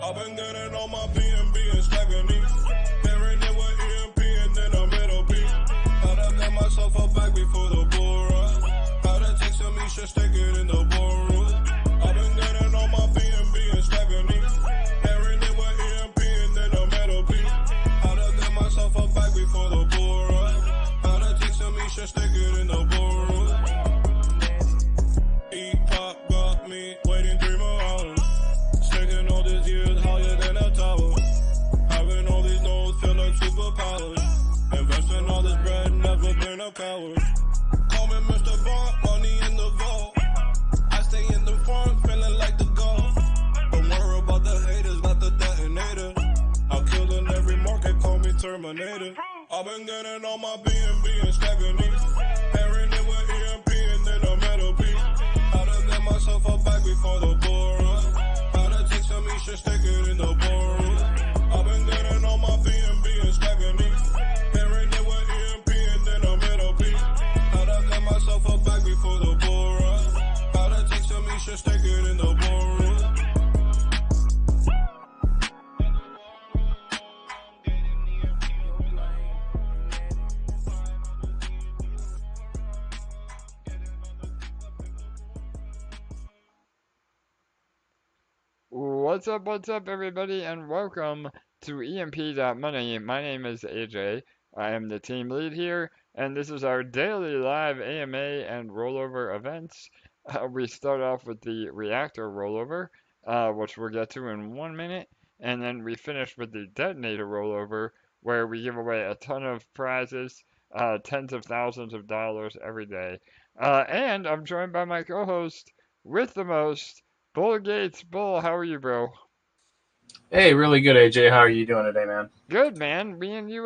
I've been getting on my BNB and stacking these. Pairing it with EMP and then a middle P. Gotta get myself a bag before the bull run. Gotta take some shit, stick it in the ballroom. I've been getting on my BNB and stacking these. Pairing it with EMP and then a middle P. Gotta get myself a bag before the bull run. Gotta take some shit, stick it in the ballroom. E-pop got me waiting 3 more hours. Taking all these years higher than a tower. Having all these nodes feel like superpowers. Investing all this bread, never been a coward. Call me Mr. Bond, money in the vault. I stay in the front, feeling like the goal. Don't worry about the haters, not the detonator. I'll kill in every market, call me Terminator. I've been getting on my BNB and stacking these. Pairing it with EMP and then a metal P. Gotta get myself a bag before the bull run. Just stick it in the ballroom. I've been getting on my BNB and stacking these. Pairing it with EMP and then a middle P. Gotta get myself a bag before the bull run. Gotta take some just stick it in the ballroom. What's up, everybody, and welcome to EMP.Money. My name is AJ. I am the team lead here, and this is our daily live AMA and rollover events. We start off with the Reactor rollover, which we'll get to in 1 minute, and then we finish with the Detonator rollover, where we give away a ton of prizes, tens of thousands of dollars every day. And I'm joined by my co-host with the most, Bull Gates. Bull, how are you, bro? Hey, really good, AJ. How are you doing today, man? Good, man. Me and you,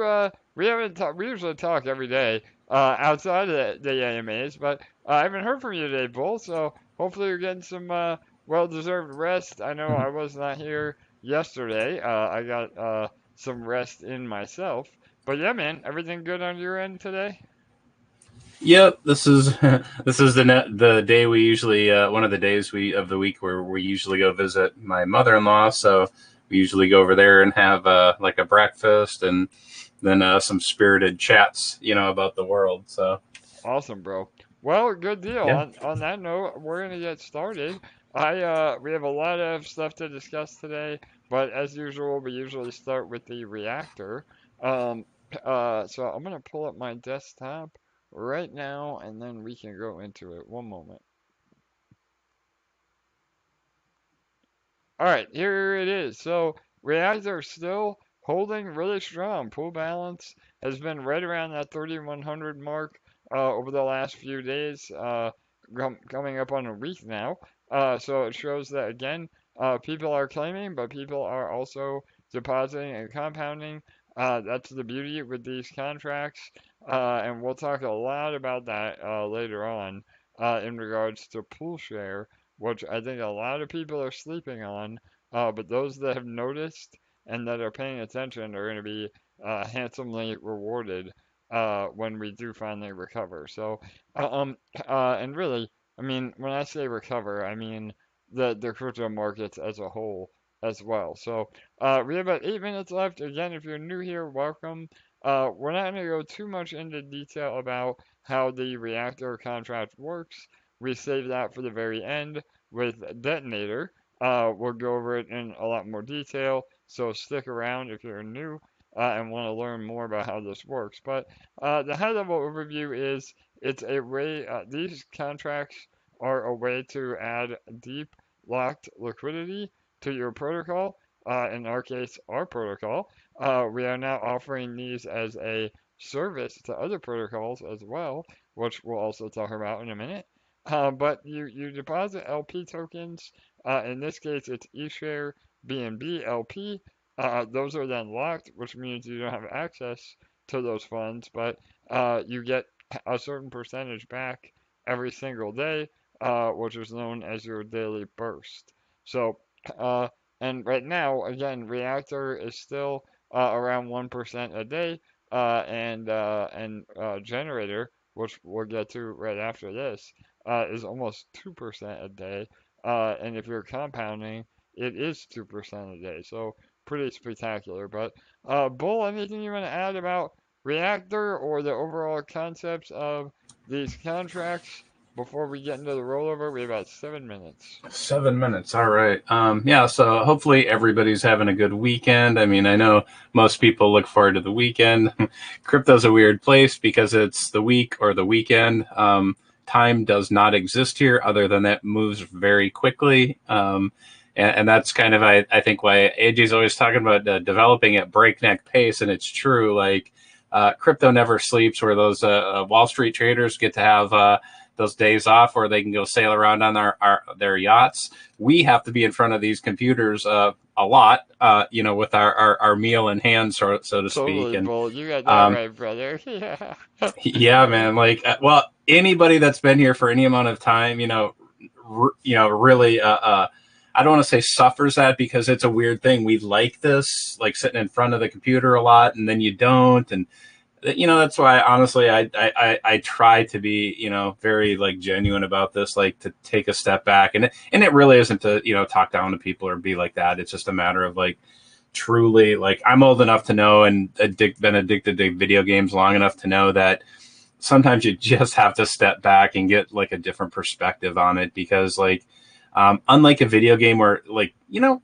we haven't talked. We usually talk every day, outside of the AMAs, but I haven't heard from you today, Bull. So hopefully you're getting some well-deserved rest. I know I was not here yesterday. I got some rest in myself. But yeah, man, everything good on your end today? Yep, this is the day we usually one of the days of the week where we usually go visit my mother-in-law. So we usually go over there and have like a breakfast and then some spirited chats, about the world. So Awesome, bro. Well, good deal. yeah. On that note, we're gonna get started. We have a lot of stuff to discuss today, but as usual, we usually start with the reactor. Um, so I'm gonna pull up my desktop right now, and then we can go into it. One moment. All right, here it is. So reactor still holding really strong. Pool balance has been right around that 3,100 mark over the last few days, coming up on a week now. So it shows that again, people are claiming, but people are also depositing and compounding. That's the beauty with these contracts, and we'll talk a lot about that later on in regards to pool share, which I think a lot of people are sleeping on, but those that have noticed and that are paying attention are going to be handsomely rewarded when we do finally recover. So, and really, I mean, when I say recover, I mean the crypto markets as a whole as well. So, we have about 8 minutes left. Again, if you're new here, welcome. We're not going to go too much into detail about how the reactor contract works. We save that for the very end with Detonator. We'll go over it in a lot more detail, so stick around if you're new and want to learn more about how this works. But the high-level overview is it's a way, these contracts are a way to add deep locked liquidity to your protocol. In our case, our protocol. We are now offering these as a service to other protocols as well, which we'll also talk about in a minute. But you deposit LP tokens. In this case, it's eShare BNB LP. Those are then locked, which means you don't have access to those funds, but you get a certain percentage back every single day, which is known as your daily burst. So, and right now, again, Reactor is still around 1% a day, and Generator, which we'll get to right after this, is almost 2% a day. And if you're compounding, it is 2% a day. So pretty spectacular. But Bull, anything you want to add about Reactor or the overall concepts of these contracts before we get into the rollover? We have about 7 minutes. 7 minutes. All right. Yeah. So hopefully everybody's having a good weekend. I mean, I know most people look forward to the weekend. Crypto's a weird place because it's the week or the weekend. Time does not exist here other than that moves very quickly. And that's kind of, I think, why AJ's always talking about developing at breakneck pace. And it's true. Like, crypto never sleeps, where those Wall Street traders get to have those days off where they can go sail around on their yachts. We have to be in front of these computers a lot, with our meal in hand, so to speak. Totally, And Bull. You got that right, brother. Yeah. yeah, man. Like, well, anybody that's been here for any amount of time, really, I don't want to say suffers that, because it's a weird thing. We like this, like sitting in front of the computer a lot, and then you don't. And that's why, honestly, I try to be, very like genuine about this, like to take a step back, and it really isn't to, talk down to people or be like that. It's just a matter of like, truly, like, I'm old enough to know and been addicted to video games long enough to know that sometimes you just have to step back and get like a different perspective on it, because like, unlike a video game where, like,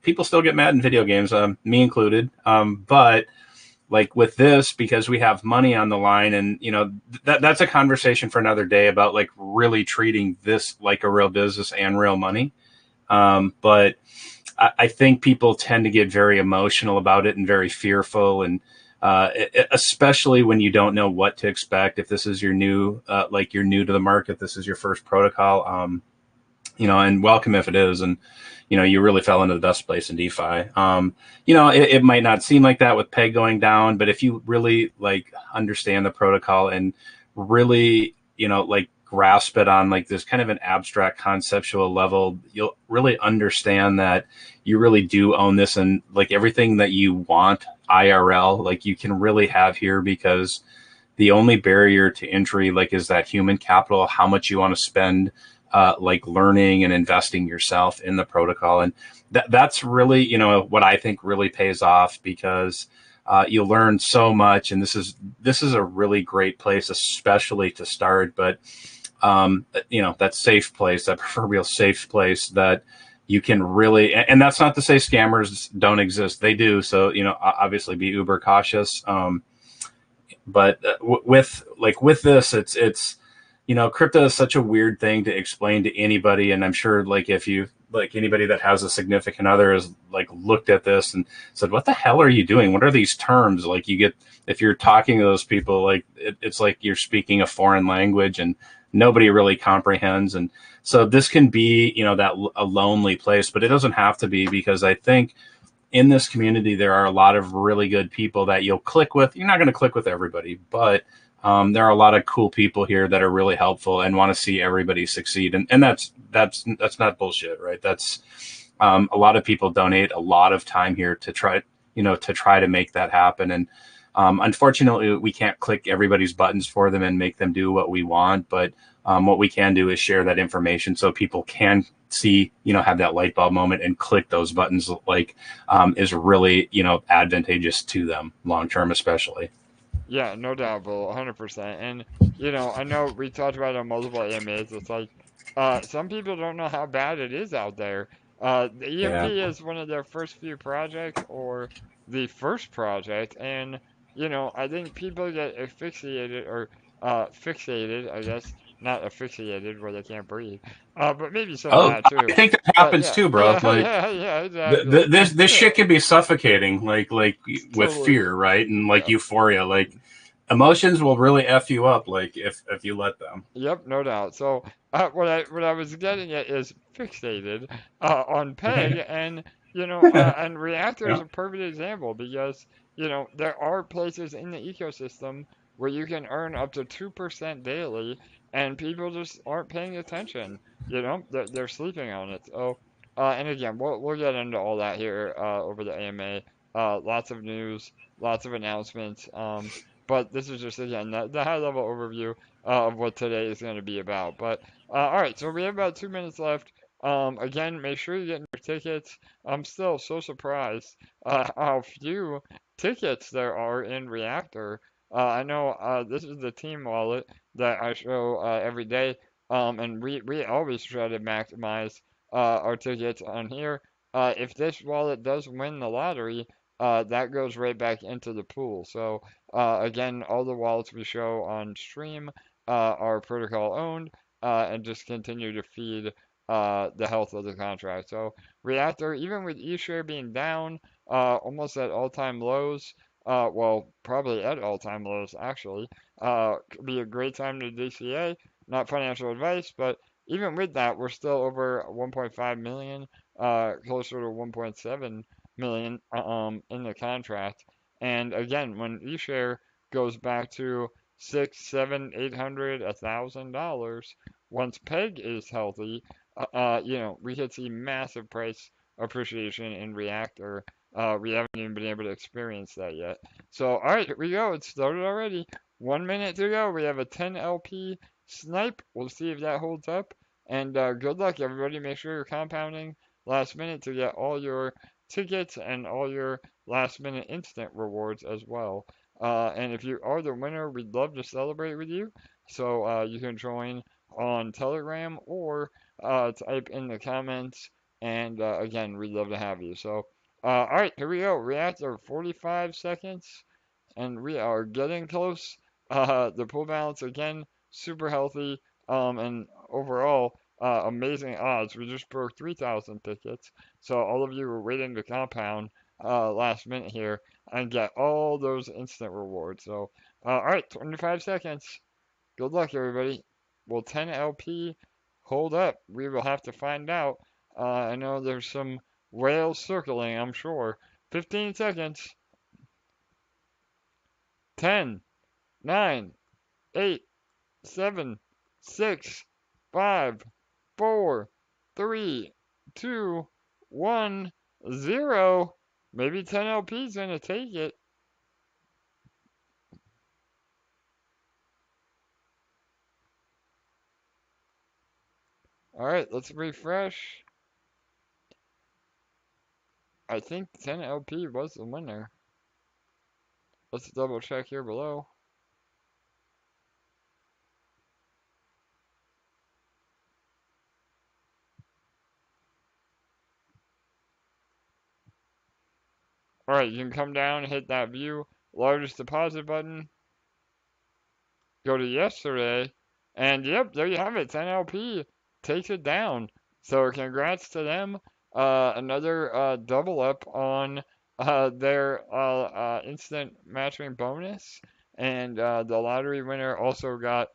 people still get mad in video games, me included, but like with this, because we have money on the line, and that's a conversation for another day about like really treating this like a real business and real money. But I think people tend to get very emotional about it and very fearful, and especially when you don't know what to expect. If this is your new, like you're new to the market, this is your first protocol, and welcome if it is. And you really fell into the best place in DeFi. It might not seem like that with peg going down, but if you really like understand the protocol and really, like grasp it on like this kind of an abstract conceptual level, you'll really understand that you really do own this, and like everything that you want IRL, like you can really have here, because the only barrier to entry like is that human capital, how much you want to spend like learning and investing yourself in the protocol. And that's really, what I think really pays off, because you learn so much. And this is a really great place, especially to start. But, that safe place, that proverbial safe place that you can really, and that's not to say scammers don't exist. They do. So, obviously be uber cautious. But with this, it's, crypto is such a weird thing to explain to anybody. And I'm sure, like, if you, like, anybody that has a significant other has like looked at this and said, what the hell are you doing? What are these terms? Like, you get, if you're talking to those people, like it's like you're speaking a foreign language and nobody really comprehends. And so this can be, a lonely place, but it doesn't have to be, because I think in this community, there are a lot of really good people that you'll click with. You're not going to click with everybody, but there are a lot of cool people here that are really helpful and want to see everybody succeed. And that's not bullshit, right? That's a lot of people donate a lot of time here to try to make that happen. And unfortunately, we can't click everybody's buttons for them and make them do what we want. But what we can do is share that information so people can see, have that light bulb moment and click those buttons, like is really, advantageous to them long term, especially. Yeah, no doubt, Bull, 100%. And, I know we talked about it on multiple AMAs. It's like, some people don't know how bad it is out there. The EMP is one of their first few projects, or the first project. And, I think people get asphyxiated, or fixated, I guess, not asphyxiated where they can't breathe. But maybe some of that too. I think that happens too, bro. Yeah, like, yeah, exactly. this shit can be suffocating, like with Totally. fear, right? And like euphoria, like emotions will really F you up, like if you let them. Yep, no doubt. So what I was getting at is fixated on peg, and and Reactor is a perfect example, because there are places in the ecosystem where you can earn up to 2% daily, and people just aren't paying attention. They're sleeping on it. So and again, we'll get into all that here over the AMA. Lots of news, lots of announcements. but this is just, again, the high-level overview of what today is going to be about. But, all right, so we have about 2 minutes left. Again, make sure you get your tickets. I'm still so surprised how few tickets there are in Reactor. I know this is the team wallet that I show every day, and we always try to maximize our tickets on here. If this wallet does win the lottery, that goes right back into the pool. So again, all the wallets we show on stream are protocol owned and just continue to feed the health of the contract. So Reactor, even with eShare being down almost at all-time lows, well, probably at all-time lows actually, could be a great time to DCA. Not financial advice, but even with that, we're still over 1.5 million, closer to 1.7 million in the contract. And again, when eShare goes back to six, seven, 800, $1,000, once Peg is healthy, we could see massive price appreciation in Reactor. We haven't even been able to experience that yet. So, all right, here we go. It started already. 1 minute to go. We have a 10 LP snipe. We'll see if that holds up. And good luck, everybody. Make sure you're compounding last minute to get all your tickets and all your last minute instant rewards as well. And if you are the winner, we'd love to celebrate with you. So you can join on Telegram or type in the comments. And again, we'd love to have you. So, all right, here we go. Reactor 45 seconds. And we are getting close. The pool balance, again, super healthy. And overall, amazing odds. We just broke 3,000 tickets. So all of you were waiting to compound last minute here and get all those instant rewards. So, all right, 25 seconds. Good luck, everybody. Will 10 LP hold up? We will have to find out. I know there's some whales circling, I'm sure. 15 seconds. 10, 9, 8, 7, 6, 5, 4, 3, 2, 1, 0. Maybe 10 LP's gonna take it. All right, let's refresh. I think 10 LP was the winner. Let's double check here below. All right, you can come down, hit that view largest deposit button, go to yesterday, and yep, there you have it. 10 LP takes it down. So congrats to them. Another double up on their instant matching bonus, and the lottery winner also got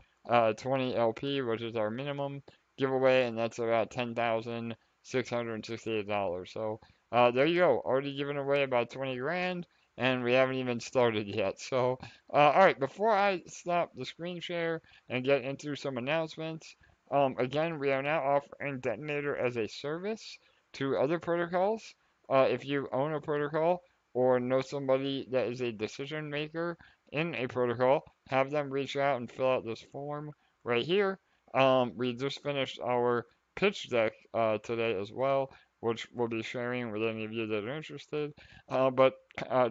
20 LP, which is our minimum giveaway, and that's about $10,668. So there you go, already given away about 20 grand, and we haven't even started yet. So all right, before I stop the screen share and get into some announcements, again, we are now offering Detonator as a service to other protocols. If you own a protocol or know somebody that is a decision maker in a protocol, have them reach out and fill out this form right here. We just finished our pitch deck today as well, which we'll be sharing with any of you that are interested. But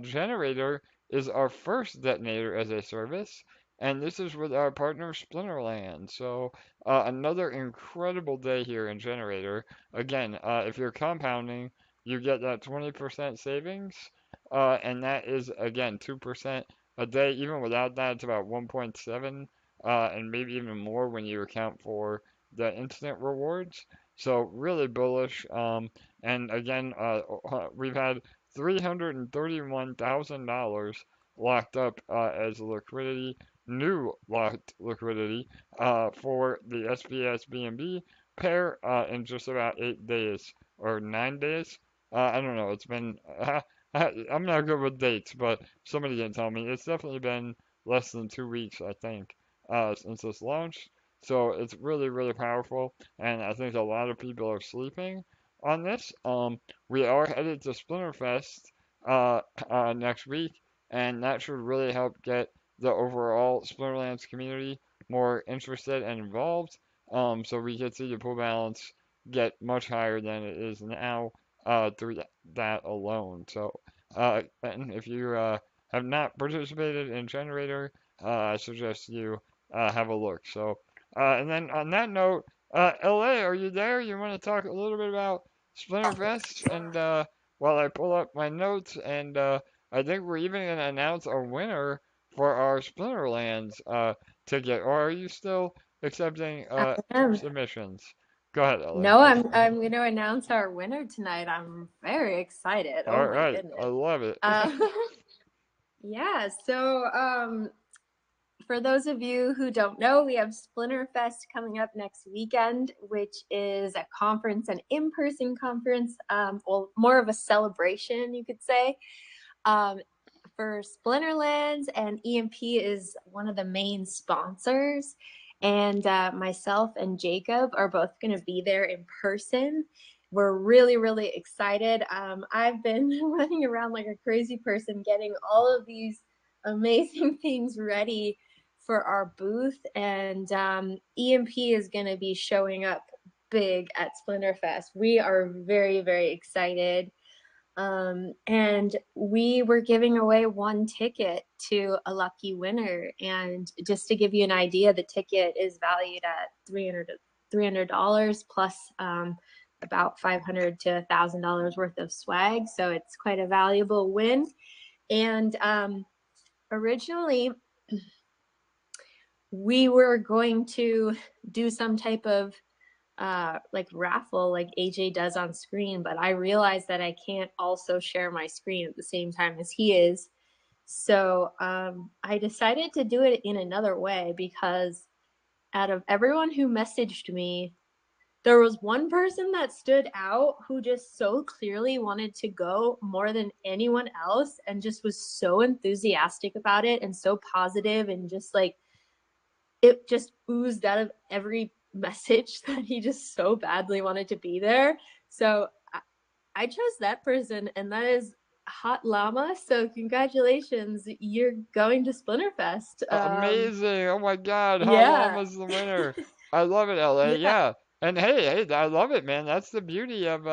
Generator is our first Detonator as a service, and this is with our partner Splinterland. So another incredible day here in Generator. Again, if you're compounding, you get that 20% savings, and that is, again, 2% a day. Even without that, it's about 1.7, and maybe even more when you account for the instant rewards. So really bullish. And again, we've had $331,000 locked up as liquidity, new locked liquidity for the SPS BNB pair in just about 8 days or 9 days. I don't know. It's been, I'm not good with dates, but somebody can tell me. It's definitely been less than 2 weeks, I think, since this launched. So it's really, really powerful, and I think a lot of people are sleeping on this. We are headed to Splinterfest next week, and that should really help get the overall Splinterlands community more interested and involved. So we could see the pool balance get much higher than it is now through that alone. So, and if you have not participated in Generator, I suggest you have a look. So, and then on that note, LA, are you there? You want to talk a little bit about Splinterfest? And while I pull up my notes, and I think we're even going to announce a winner for our Splinterlands ticket. Or are you still accepting I am. submissions? Go ahead, LA. No, I'm going to announce our winner tonight. I'm very excited. Oh All my right, I goodness. love it. Yeah, so for those of you who don't know, we have Splinterfest coming up next weekend, which is a conference, an in-person conference, well, more of a celebration, you could say, for Splinterlands, and EMP is one of the main sponsors. And myself and Jacob are both going to be there in person. We're really, really excited. I've been running around like a crazy person getting all of these amazing things ready for our booth. And EMP is going to be showing up big at Splinterfest. We are very, very excited. And we were giving away one ticket to a lucky winner. And just to give you an idea, the ticket is valued at $300 plus about $500 to $1,000 worth of swag. So it's quite a valuable win. And originally, we were going to do some type of like raffle like AJ does on screen, but I realized that I can't also share my screen at the same time as he is. So I decided to do it in another way, because out of everyone who messaged me, there was one person that stood out who just so clearly wanted to go more than anyone else, and just was so enthusiastic about it and so positive, and just like it just oozed out of every message that he just so badly wanted to be there. So I chose that person, and that is Hot Llama. So congratulations, you're going to Splinterfest. Amazing! Oh my God, Hot Yeah. Llama's the winner. I love it, LA. Yeah. Yeah. And hey, I love it, man. That's the beauty of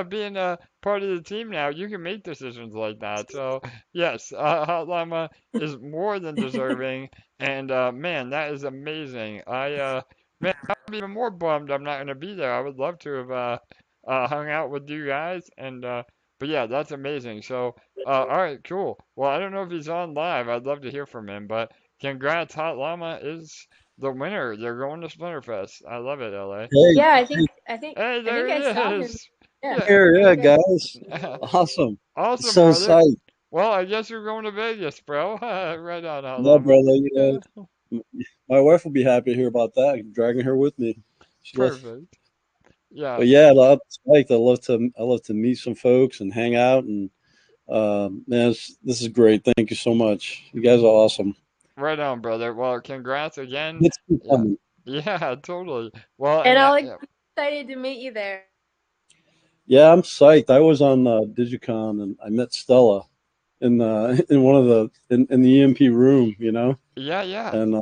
being a part of the team now. You can make decisions like that. So yes, Hot Llama is more than deserving. And man, that is amazing. Man, I'm even more bummed I'm not gonna be there. I would love to have hung out with you guys. And but yeah, that's amazing. So all right, cool. Well, I don't know if he's on live. I'd love to hear from him. But congrats, Hot Llama is the winner. They're going to Splinterfest. I love it, LA. Hey, Yeah, I think Hey, there he I saw him. is. Yeah. here, yeah, Okay. guys. Awesome. Awesome, So brother. psyched. Well, I guess you're going to Vegas, bro. Right on, Hot Yeah, Llama. brother. Yeah, My wife will be happy to hear about that. I'm dragging her with me. She loves, perfect. Yeah. but yeah, I'm psyched. I love to meet some folks and hang out. And man, this is great. Thank you so much. You guys are awesome. Right on, brother. Well, congrats again. It's been Yeah. fun. Yeah, totally. Well, And and I'm excited to meet you there. Yeah, I'm psyched. I was on Digicon and I met Stella in one of in the EMP room, yeah. and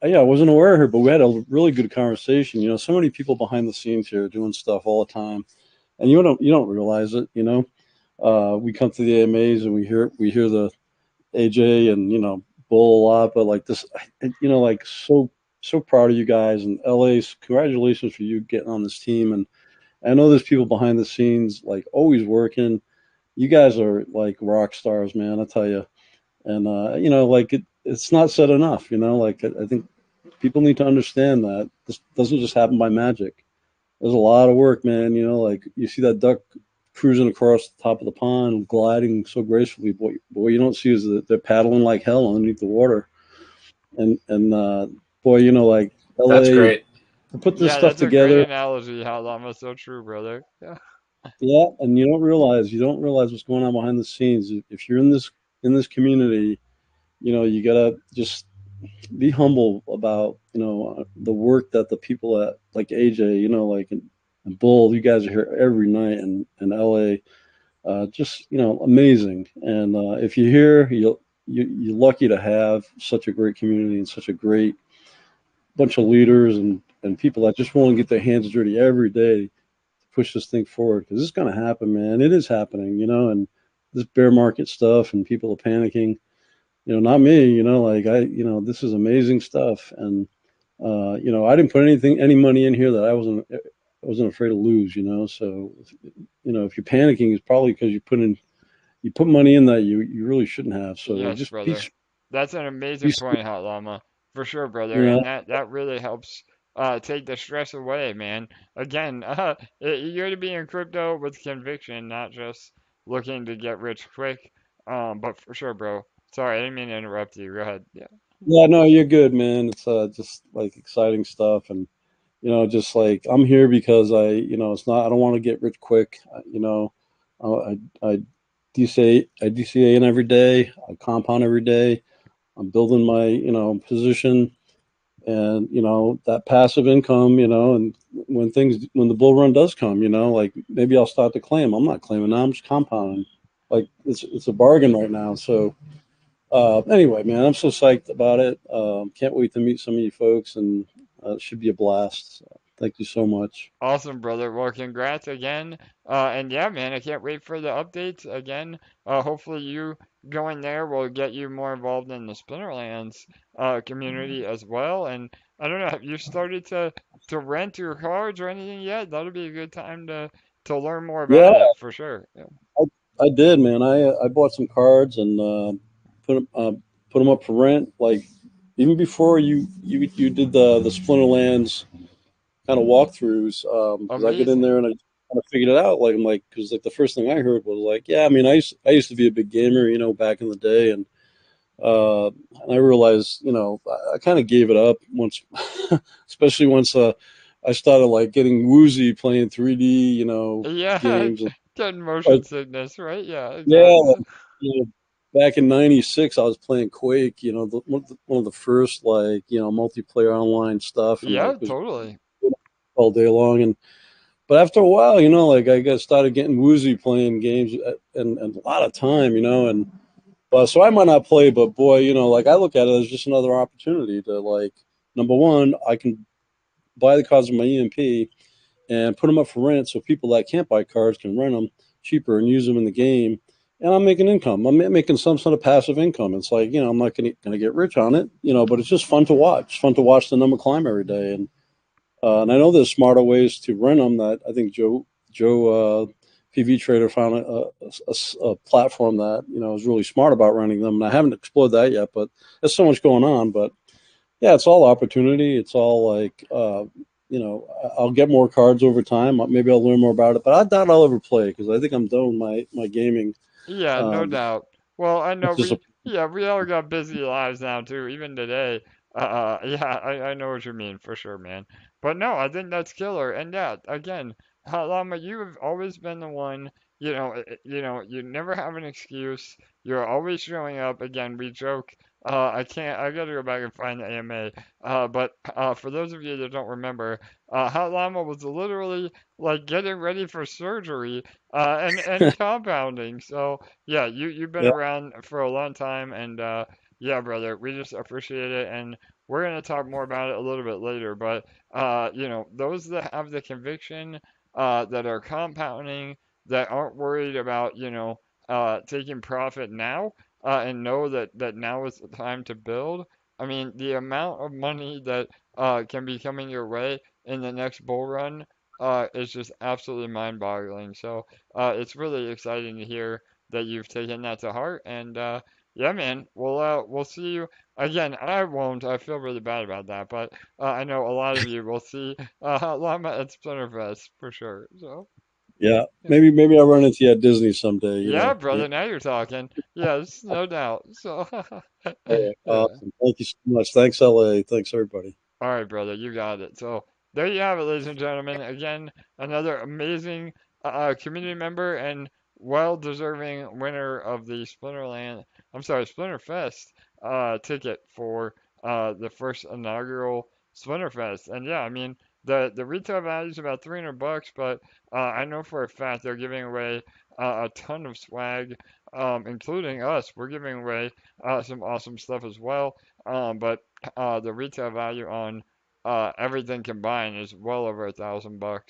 yeah, I wasn't aware of her, but we had a really good conversation. So many people behind the scenes here doing stuff all the time, and you don't realize it. We come to the AMAs and we hear the AJ and Bull a lot, but like this, like so proud of you guys, and LA's congratulations for you getting on this team. And I know there's people behind the scenes like always working. You guys are like rock stars, man. I tell you. And like it's not said enough. Like I think people need to understand that this doesn't just happen by magic. There's a lot of work, man. Like you see that duck cruising across the top of the pond, gliding so gracefully. But what you don't see is that they're paddling like hell underneath the water. And boy, like LA, That's great. to put this Yeah, stuff that's a great together. analogy, Hot Llama. So true, brother. Yeah. Yeah, and you don't realize what's going on behind the scenes. If you're in this community, you gotta just be humble about the work that the people at like AJ, like and Bull, you guys are here every night in LA, just amazing. And if you're here, you're lucky to have such a great community and such a great bunch of leaders and people that just want to get their hands dirty every day to push this thing forward, because it's going to happen, man. It is happening, and this bear market stuff and people are panicking. Not me. Like this is amazing stuff, and I didn't put any money in here that I wasn't afraid to lose. So if you're panicking, it's probably because you put money in that you really shouldn't have. So Yes, just brother. That's an be amazing point, Hot Llama. For sure, brother. you know And that really helps take the stress away, man. Again, you got to be in crypto with conviction, not just looking to get rich quick. But for sure, bro. Sorry, I didn't mean to interrupt you. Go ahead. Yeah. Yeah, no, you're good, man. It's just like exciting stuff, and just like I'm here because it's not. I don't want to get rich quick. I DCA in every day. I compound every day. I'm building my position, and that passive income. And when the bull run does come, like maybe I'll start to claim. I'm not claiming now. I'm just compounding. Like it's a bargain right now. So. Anyway, man, I'm so psyched about it. Can't wait to meet some of you folks, and it should be a blast. So, thank you so much. Awesome, brother. Well, congrats again. And yeah, man, I can't wait for the updates again. Hopefully you going there will get you more involved in the Splinterlands community as well. And I don't know, have you started to rent your cards or anything yet? That'll be a good time to learn more Yeah, about it for sure. Yeah. I did, man. I bought some cards and put them up for rent. Like even before you did the Splinterlands kind of walkthroughs, because I get in there Amazing. and I kind of figured it out. Like I'm like, because like the first thing I heard was like, yeah, I mean, I used to be a big gamer, back in the day, and I realized, I kind of gave it up once, especially once I started like getting woozy playing 3D, Yeah, games. getting But motion sickness, right? Yeah, yeah, exactly. you know, back in '96, I was playing Quake, one of the first like multiplayer online stuff, and like Yeah, was totally. all day long. And but after a while, like I got started getting woozy playing games and a lot of time, and so I might not play, but boy, like I look at it as just another opportunity to like, number one, I can buy the cards with my EMP and put them up for rent so people that can't buy cards can rent them cheaper and use them in the game. And I'm making income. I'm making some sort of passive income. It's like, I'm not going to get rich on it, but it's just fun to watch. It's fun to watch the number climb every day. And I know there's smarter ways to rent them that I think Joe PV Trader found a platform that is really smart about running them. And I haven't explored that yet, but there's so much going on. But yeah, it's all opportunity. It's all like I'll get more cards over time. Maybe I'll learn more about it, but I doubt I'll ever play because I think I'm done with my gaming. Yeah, no Um, doubt. Well, I know it's just we all got busy lives now too, even today. Yeah, I know what you mean for sure, man. But no, I think that's killer. And yeah, again, Lama, you have always been the one, you never have an excuse. You're always showing up. Again, we joke. I gotta go back and find the AMA. But for those of you that don't remember, Hot Llama was literally like getting ready for surgery and compounding. So yeah, you've been yeah, around for a long time, and yeah, brother, we just appreciate it, and we're gonna talk more about it a little bit later. But those that have the conviction, that are compounding, that aren't worried about taking profit now, and know that now is the time to build. I mean, the amount of money that can be coming your way in the next bull run is just absolutely mind-boggling. So it's really exciting to hear that you've taken that to heart. And yeah, man, we'll see you again. I won't. I feel really bad about that, but I know a lot of you will see Llama at Splinterfest for sure. So yeah. yeah, Maybe I'll run into you at Disney someday. yeah, Yeah. brother. Now you're talking. Yes, no doubt. So All right, yeah. awesome. Thank you so much. Thanks, LA. Thanks, everybody. All right, brother, you got it. So there you have it, ladies and gentlemen. Again, another amazing community member and well-deserving winner of the Splinterfest ticket for the first inaugural Splinterfest. And yeah, I mean the retail value is about $300, but I know for a fact they're giving away a ton of swag including us. We're giving away some awesome stuff as well. But the retail value on everything combined is well over $1,000.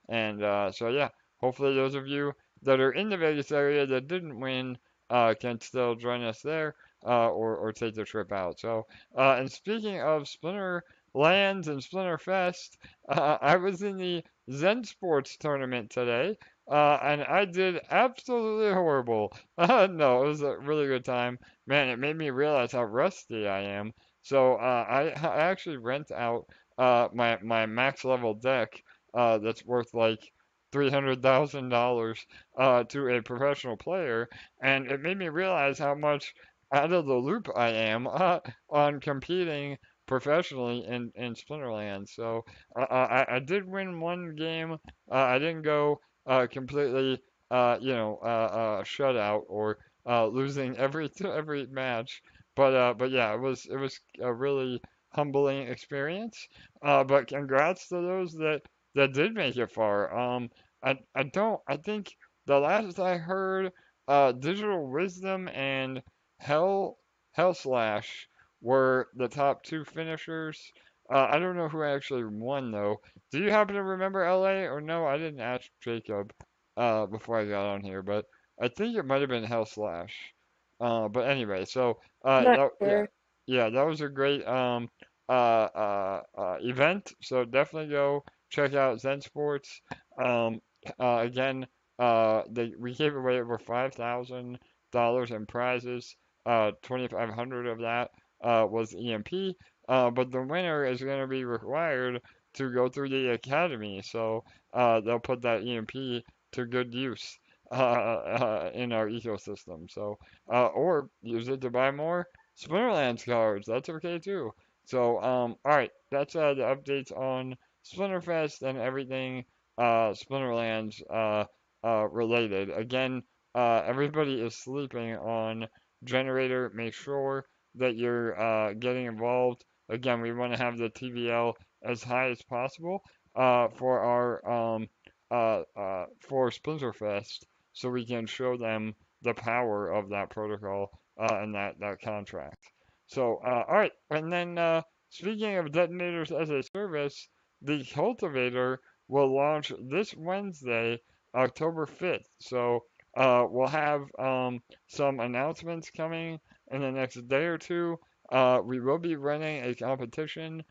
And so yeah, hopefully those of you that are in the Vegas area that didn't win can still join us there or take the trip out. So and speaking of Splinter Lands and Splinterfest, I was in the Zen Sports tournament today. And I did absolutely horrible. No, it was a really good time. Man, it made me realize how rusty I am. So I actually rent out my max level deck that's worth like $300,000 to a professional player, and it made me realize how much out of the loop I am on competing professionally in Splinterland. So I did win one game. I didn't go completely, shutout or losing every match. But yeah, it was a really humbling experience. But congrats to those that did make it far. I think the last I heard, Digital Wisdom and Hell Hell Slash were the top two finishers. I don't know who actually won though. Do you happen to remember LA or no? I didn't ask Jacob before I got on here, but I think it might have been Hell Slash. But anyway, so Not yeah, sure. yeah, that was a great event. So definitely go check out Zen Sports. Um, again, we gave away over $5,000 in prizes. 2,500 of that was EMP. But the winner is going to be required to go through the academy. So they'll put that EMP to good use in our ecosystem. So, or use it to buy more Splinterlands cards. That's okay too. So, all right, that's the updates on Splinterfest and everything Splinterlands related. Again, everybody is sleeping on Generator. Make sure that you're getting involved. Again, we want to have the TVL as high as possible for our for Splinterfest, so we can show them the power of that protocol and that contract. So, all right, and then speaking of detonators as a service, the Cultivator will launch this Wednesday, October 5th. So, we'll have some announcements coming in the next day or two. We will be running a competition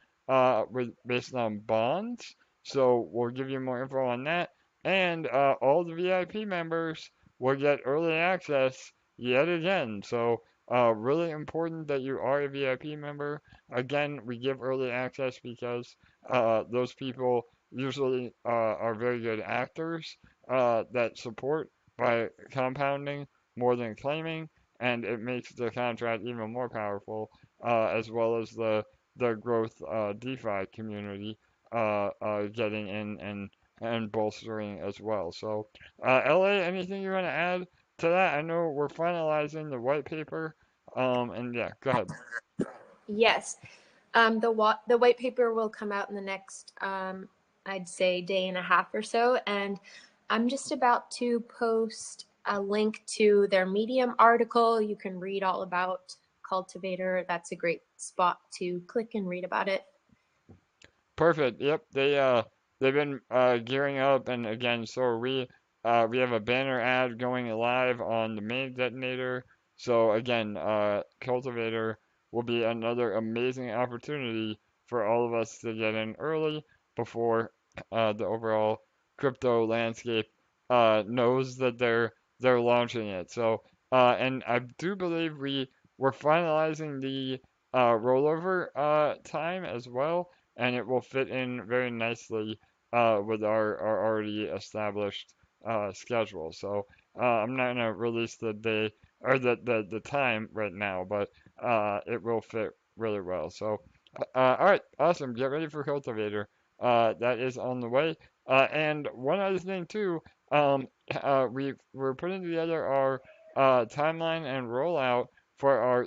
based on bonds. So we'll give you more info on that. And all the VIP members will get early access yet again. So really important that you are a VIP member. Again, we give early access because those people usually are very good actors that support by compounding more than claiming, and it makes the contract even more powerful, as well as the growth DeFi community getting in and bolstering as well. So, LA, anything you want to add to that? I know we're finalizing the white paper, and yeah, go ahead. Yes. The white paper will come out in the next, I'd say, day and a half or so. And I'm just about to post a link to their Medium article. You can read all about Cultivator. That's a great spot to click and read about it. Perfect. Yep. They've been gearing up, and again, so are we. We have a banner ad going live on the main detonator. So again, Cultivator will be another amazing opportunity for all of us to get in early before the overall crypto landscape knows that they're launching it. So and I do believe we're finalizing the rollover time as well, and it will fit in very nicely with our already established schedule. So I'm not gonna release the day or the time right now, but it will fit really well. So all right, awesome. Get ready for Cultivator. That is on the way. And one other thing too, we're putting together our timeline and rollout for our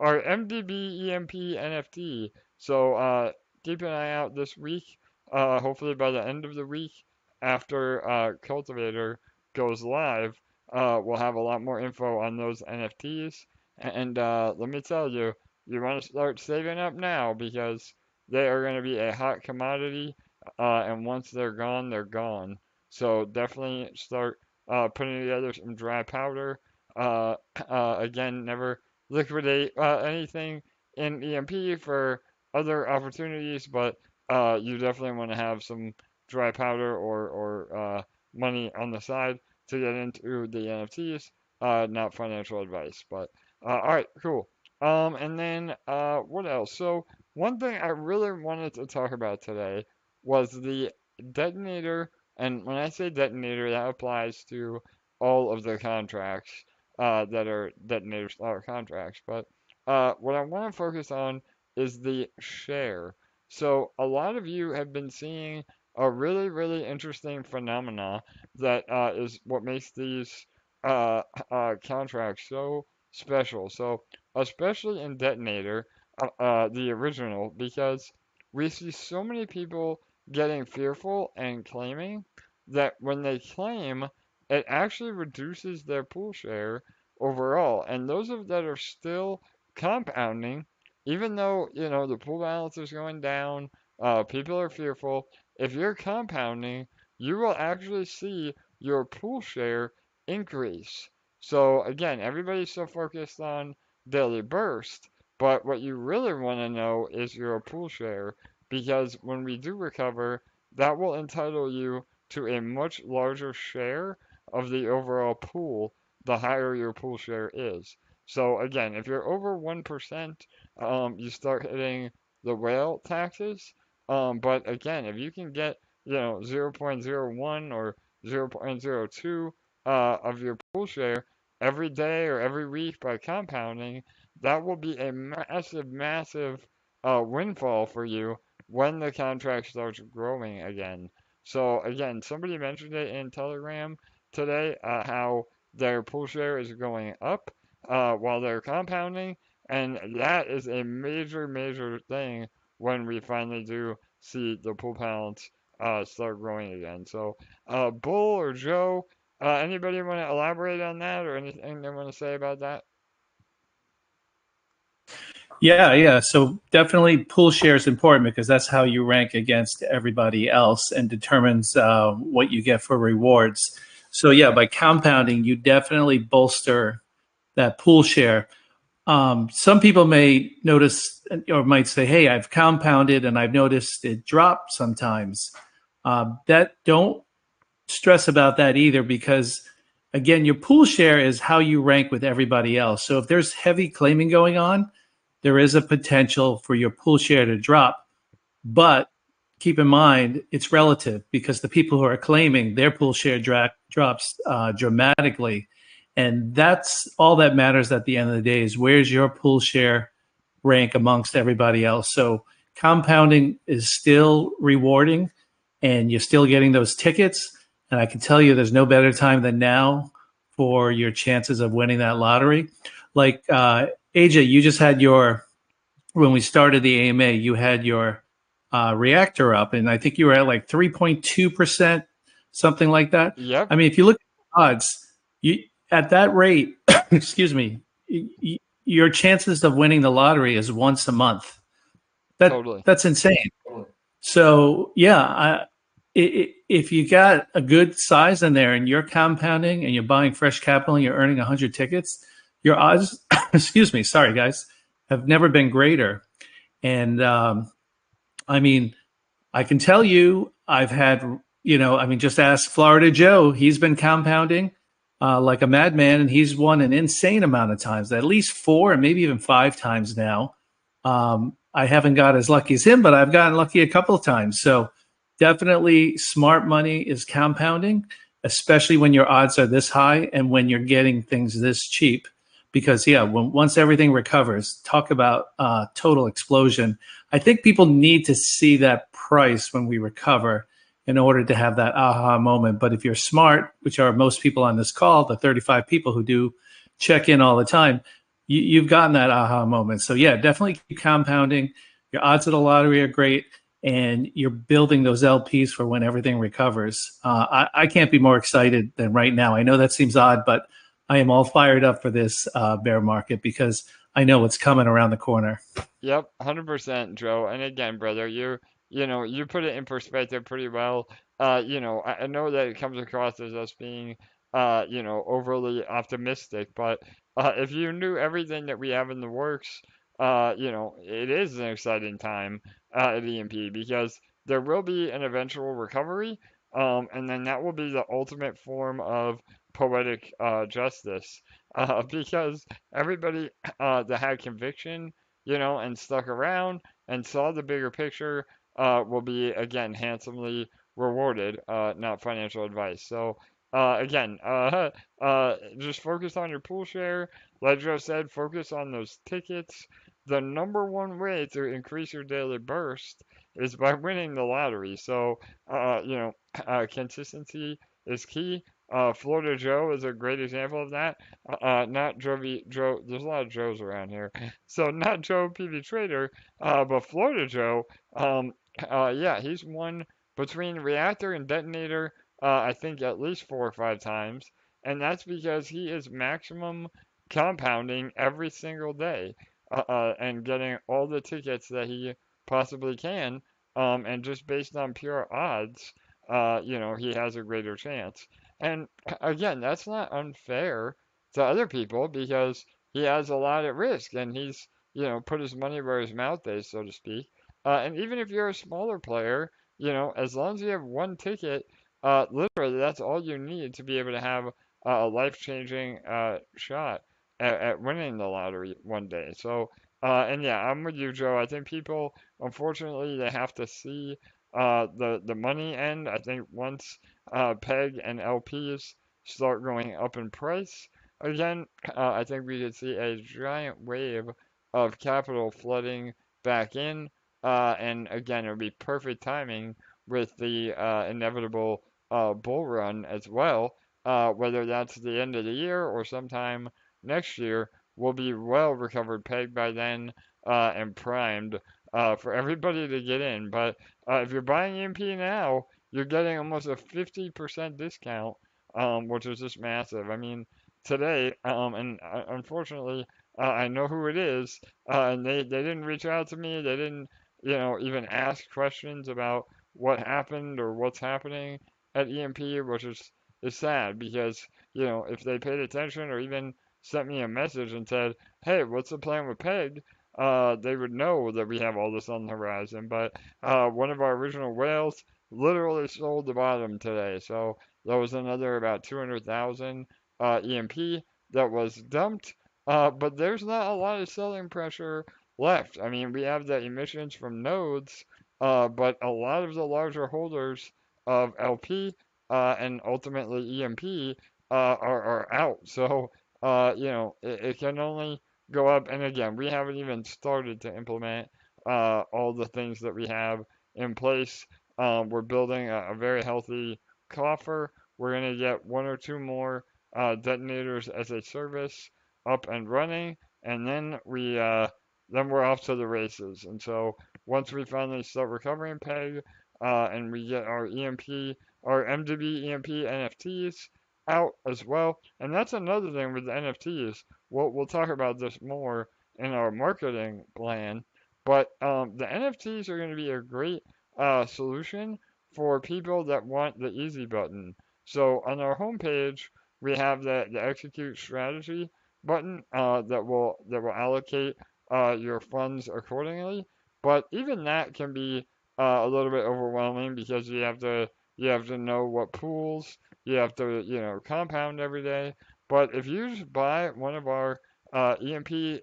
our MDB EMP NFT. So keep an eye out this week. Hopefully by the end of the week, after Cultivator goes live, we'll have a lot more info on those NFTs. And let me tell you, you want to start saving up now because they are going to be a hot commodity. And once they're gone, they're gone. So definitely start putting together some dry powder. Again, never liquidate anything in EMP for other opportunities, but you definitely want to have some dry powder or money on the side to get into the NFTs. Not financial advice, but all right, cool. And then what else? So one thing I really wanted to talk about today was the detonator, and when I say detonator, that applies to all of the contracts that are detonator style contracts. But what I want to focus on is the share. So a lot of you have been seeing a really, really interesting phenomena that is what makes these contracts so special. So especially in Detonator, the original, because we see so many people getting fearful and claiming that when they claim, it actually reduces their pool share overall. And those of that are still compounding, even though, the pool balance is going down, people are fearful. If you're compounding, you will actually see your pool share increase. So again, everybody's so focused on daily burst, but what you really want to know is your pool share, because when we do recover, that will entitle you to a much larger share of the overall pool the higher your pool share is. So again, if you're over 1%, you start hitting the whale taxes. But again, if you can get, 0.01 or 0.02 of your pool share every day or every week by compounding, that will be a massive, massive windfall for you when the contract starts growing again. So again, somebody mentioned it in Telegram today, how their pool share is going up while they're compounding, and that is a major, major thing when we finally do see the pool balance start growing again. So, Bull or Joe, anybody want to elaborate on that or anything they want to say about that? Yeah. So definitely pool share is important because that's how you rank against everybody else and determines what you get for rewards. So yeah, by compounding, you definitely bolster that pool share. Some people may notice or might say, hey, I've compounded and I've noticed it drop sometimes. That don't stress about that either, because again, your pool share is how you rank with everybody else. So if there's heavy claiming going on, there is a potential for your pool share to drop. But keep in mind, it's relative, because the people who are claiming, their pool share drops dramatically. And that's all that matters at the end of the day, is where's your pool share rank amongst everybody else. So compounding is still rewarding and you're still getting those tickets. And I can tell you there's no better time than now for your chances of winning that lottery. Like AJ, you just had when we started the AMA, you had your reactor up, and I think you were at like 3.2%, something like that. Yep. I mean, if you look at the odds, at that rate, excuse me, your chances of winning the lottery is once a month. Totally. That's insane. So yeah, if you got a good size in there and you're compounding and you're buying fresh capital and you're earning 100 tickets, your odds, excuse me, sorry guys, have never been greater. And I mean, I can tell you, I've had, just ask Florida Joe. He's been compounding like a madman, and he's won an insane amount of times, at least 4 and maybe even 5 times now. I haven't got as lucky as him, but I've gotten lucky a couple of times. So definitely smart money is compounding, especially when your odds are this high and when you're getting things this cheap. Because once everything recovers, talk about total explosion. I think people need to see that price when we recover in order to have that aha moment. But if you're smart, which are most people on this call, the 35 people who do check in all the time, you've gotten that aha moment. So yeah, definitely keep compounding. Your odds of the lottery are great. and you're building those LPs for when everything recovers. I can't be more excited than right now. I know that seems odd, but I am all fired up for this bear market because I know what's coming around the corner. Yep, 100%, Joe. And again, brother, you put it in perspective pretty well. I know that it comes across as us being, overly optimistic, but if you knew everything that we have in the works, it is an exciting time at EMP because there will be an eventual recovery, and then that will be the ultimate form of poetic justice, because everybody that had conviction and stuck around and saw the bigger picture, will be again handsomely rewarded, not financial advice. So, again, just focus on your pool share. Like Joe said, focus on those tickets. The number one way to increase your daily burst is by winning the lottery. So, consistency is key. Florida Joe is a great example of that. Not Joe. There's a lot of Joes around here. So not Joe PV Trader, but Florida Joe. Yeah, he's won between Reactor and Detonator, I think at least 4 or 5 times, and that's because he is maximum compounding every single day, and getting all the tickets that he possibly can, and just based on pure odds, he has a greater chance. And again, that's not unfair to other people because he has a lot at risk and he's put his money where his mouth is, so to speak. And even if you're a smaller player, as long as you have one ticket, literally that's all you need to be able to have a life-changing shot at winning the lottery one day. So, and yeah, I'm with you, Joe. I think people, unfortunately, they have to see the money end. I think once PEG and LPs start going up in price again, I think we could see a giant wave of capital flooding back in. And again, it would be perfect timing with the inevitable bull run as well. Whether that's the end of the year or sometime next year, we'll be well recovered peg by then, and primed for everybody to get in. But if you're buying EMP now, you're getting almost a 50% discount, which is just massive. I mean, today, and unfortunately, I know who it is, and they didn't reach out to me. They didn't, even ask questions about what happened or what's happening at EMP, which is sad because, if they paid attention or even sent me a message and said, hey, what's the plan with Peg? They would know that we have all this on the horizon. But one of our original whales literally sold the bottom today. So there was another about 200,000 EMP that was dumped. But there's not a lot of selling pressure left. I mean, we have the emissions from nodes, but a lot of the larger holders of LP, and ultimately EMP, are out. So, it can only go up. And again, we haven't even started to implement all the things that we have in place. We're building a very healthy coffer. We're going to get one or two more detonators as a service up and running, and then we're off to the races. And so once we finally start recovering peg, and we get our MDB EMP NFTs out as well, and that's another thing with the NFTs. We'll talk about this more in our marketing plan, but the NFTs are going to be a great solution for people that want the easy button. So on our homepage, we have the execute strategy button, that will allocate your funds accordingly. But even that can be a little bit overwhelming because you have to know what pools you have to compound every day. But if you just buy one of our MDB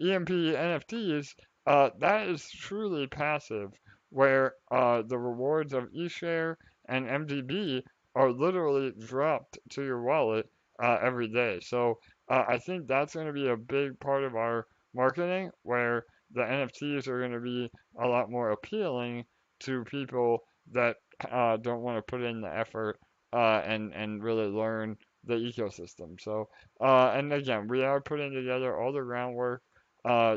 EMP NFTs, that is truly passive, where the rewards of eShare and MDB are literally dropped to your wallet every day. So I think that's going to be a big part of our marketing, where the NFTs are going to be a lot more appealing to people that don't want to put in the effort, and really learn the ecosystem. So, and again, we are putting together all the groundwork. I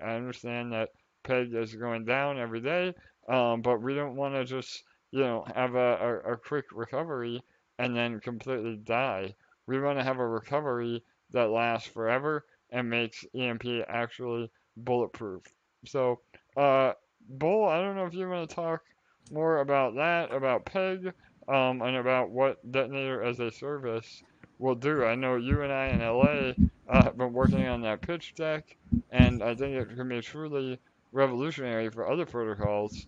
understand that peg is going down every day, but we don't want to just, have a quick recovery and then completely die. We want to have a recovery that lasts forever and makes EMP actually bulletproof. So, Bull, I don't know if you want to talk more about that, about peg, and about what Detonator as a service will do. I know you and I in LA have been working on that pitch deck, and I think it can be truly revolutionary for other protocols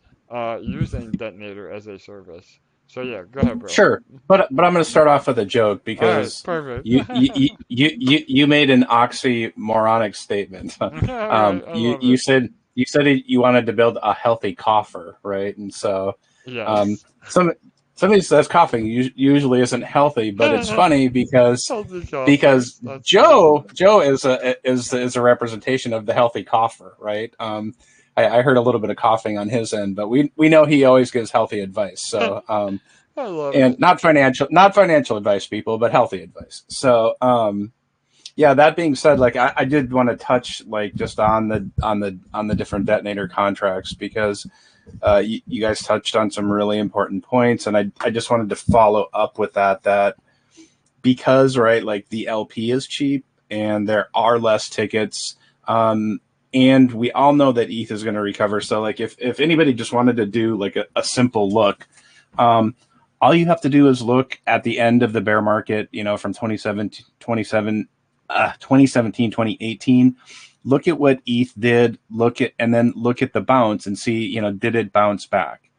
using Detonator as a service. So yeah, go ahead, bro. Sure, but I'm going to start off with a joke All right, because perfect. you made an oxymoronic statement. All right, I love You it. said you wanted to build a healthy coffer, right? And so Yes. some somebody says coughing usually isn't healthy, but it's funny because Healthy coffers. That's Joe is a representation of the healthy coffer, right? I heard a little bit of coughing on his end, but we know he always gives healthy advice. So I love and it. not financial advice, people, but healthy advice. So yeah, that being said, like I did want to touch like just on the different detonator contracts because you guys touched on some really important points, and I just wanted to follow up with that because right, like the LP is cheap and there are less tickets, and we all know that ETH is going to recover. So like if anybody just wanted to do like a simple look, all you have to do is look at the end of the bear market, from 2017, 2018. Look at what ETH did, and then look at the bounce and see, did it bounce back?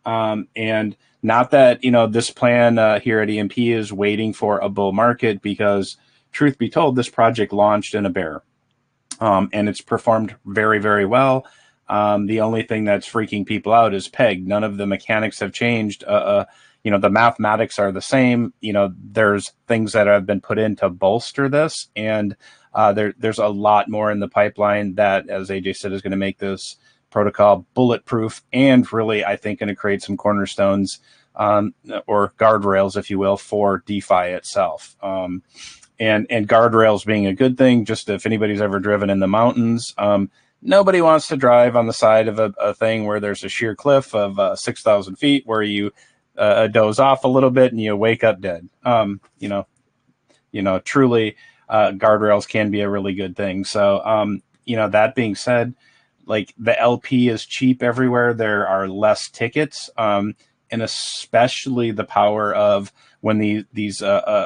And not that, this plan here at EMP is waiting for a bull market, because truth be told, this project launched in a bear. And it's performed very, very well. The only thing that's freaking people out is peg. None of the mechanics have changed. The mathematics are the same. There's things that have been put in to bolster this, and there's a lot more in the pipeline that, as AJ said, is going to make this protocol bulletproof, and really, I think, going to create some cornerstones or guardrails, if you will, for DeFi itself. And guardrails being a good thing. Just if anybody's ever driven in the mountains, nobody wants to drive on the side of a thing where there's a sheer cliff of 6,000 feet where you doze off a little bit and you wake up dead. Truly, guardrails can be a really good thing. So, that being said, like the LP is cheap everywhere. There are less tickets, and especially the power of when these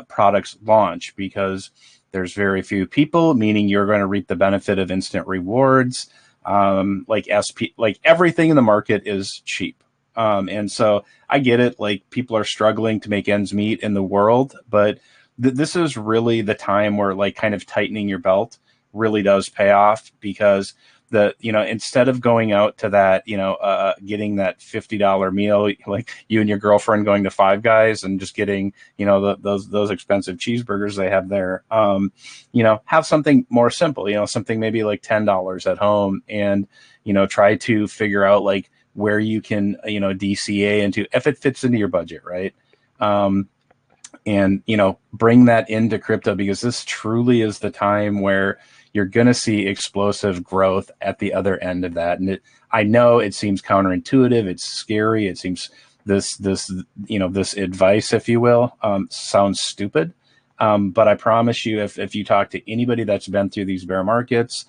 products launch, because there's very few people, meaning you're going to reap the benefit of instant rewards. Like everything in the market is cheap. And so I get it. Like people are struggling to make ends meet in the world, but this is really the time where like kind of tightening your belt really does pay off, because instead of going out to that, getting that $50 meal, like you and your girlfriend going to Five Guys and just getting, those expensive cheeseburgers they have there, have something more simple, something maybe like $10 at home, and, try to figure out like where you can, DCA into, if it fits into your budget, right? And, bring that into crypto, because this truly is the time where you're going to see explosive growth at the other end of that. And I know it seems counterintuitive. It's scary. It seems this advice, if you will, sounds stupid. But I promise you, if you talk to anybody that's been through these bear markets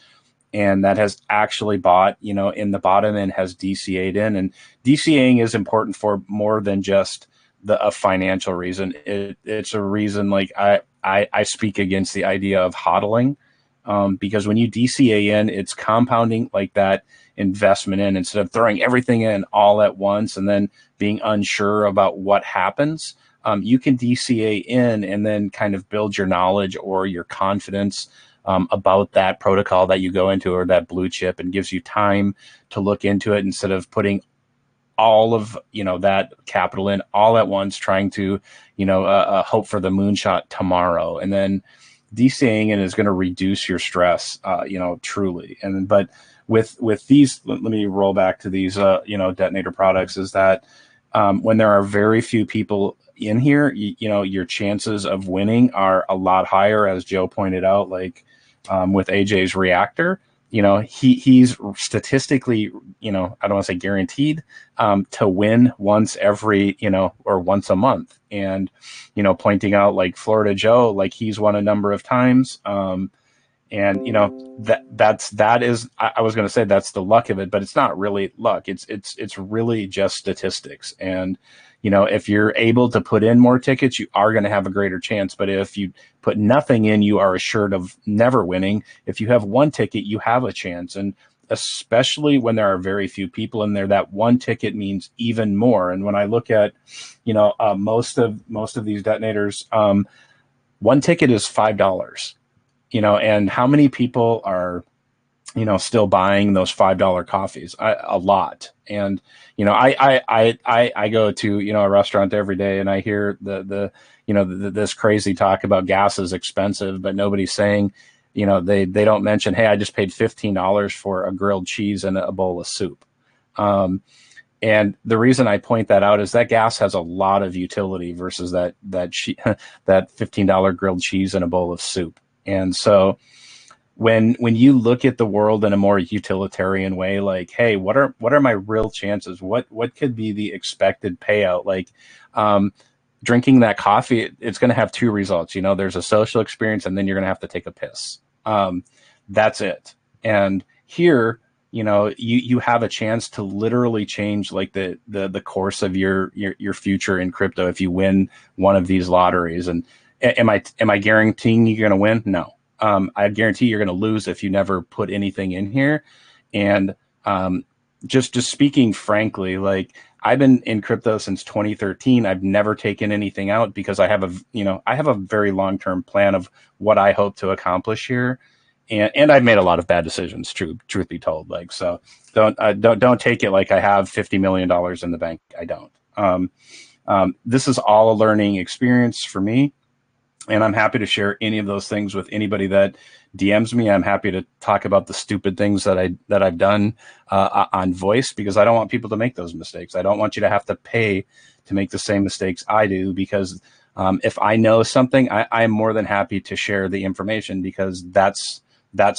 and that has actually bought, in the bottom and has DCA'd in, and DCAing is important for more than just a financial reason. It's a reason, like I speak against the idea of hodling. Because when you DCA in, it's compounding like that investment in, instead of throwing everything in all at once and then being unsure about what happens. You can DCA in and then kind of build your knowledge or your confidence about that protocol that you go into, or that blue chip, and gives you time to look into it, instead of putting all of that capital in all at once, trying to hope for the moonshot tomorrow. And then DCAing in is going to reduce your stress, truly. But with these, let me roll back to these, detonator products, is that when there are very few people in here, your chances of winning are a lot higher, as Joe pointed out, like with AJ's reactor. he's statistically, I don't want to say guaranteed, to win once every, or once a month. And, pointing out like Florida Joe, like he's won a number of times. And, that is, I was going to say that's the luck of it, but it's not really luck. It's really just statistics. And, if you're able to put in more tickets, you are going to have a greater chance. But if you put nothing in, you are assured of never winning. If you have one ticket, you have a chance. And especially when there are very few people in there, that one ticket means even more. And when I look at, most of these detonators, one ticket is $5, and how many people are, still buying those $5 coffees? A lot. And, I go to, a restaurant every day, and I hear this crazy talk about gas is expensive, but nobody's saying, they don't mention, hey, I just paid $15 for a grilled cheese and a bowl of soup. And the reason I point that out is that gas has a lot of utility versus that $15 grilled cheese and a bowl of soup. And so when you look at the world in a more utilitarian way, like, hey, what are my real chances? What could be the expected payout? Like, drinking that coffee, it's going to have two results. There's a social experience, and then you're going to have to take a piss. That's it. And here, you have a chance to literally change like the course of your future in crypto if you win one of these lotteries. And am I guaranteeing you're going to win? No. I guarantee you're going to lose if you never put anything in here. And just speaking frankly, like, I've been in crypto since 2013. I've never taken anything out because I have a very long-term plan of what I hope to accomplish here. And I've made a lot of bad decisions, truth be told. Like, so don't take it like I have $50 million in the bank. I don't. This is all a learning experience for me. And I'm happy to share any of those things with anybody that DMs me. I'm happy to talk about the stupid things that I've done on voice, because I don't want people to make those mistakes. I don't want you to have to pay to make the same mistakes I do, because if I know something, I'm more than happy to share the information, because that's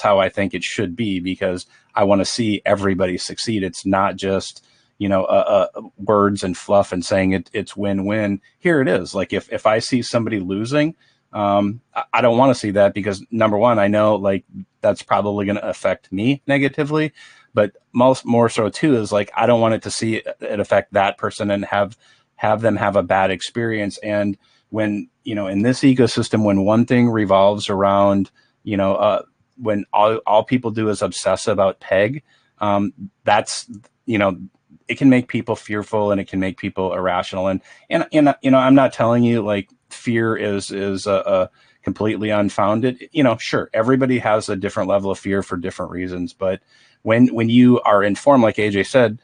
how I think it should be, because I want to see everybody succeed. It's not just words and fluff and saying it's win-win. Here it is. Like, if I see somebody losing, I don't want to see that, because number one, I know like that's probably going to affect me negatively, but more so too is like, I don't want it to see it affect that person and have them have a bad experience. And when, in this ecosystem, when one thing revolves around, when all people do is obsess about peg, that's, it can make people fearful, and it can make people irrational. And I'm not telling you like fear is completely unfounded. Sure, everybody has a different level of fear for different reasons. But when you are informed, like AJ said,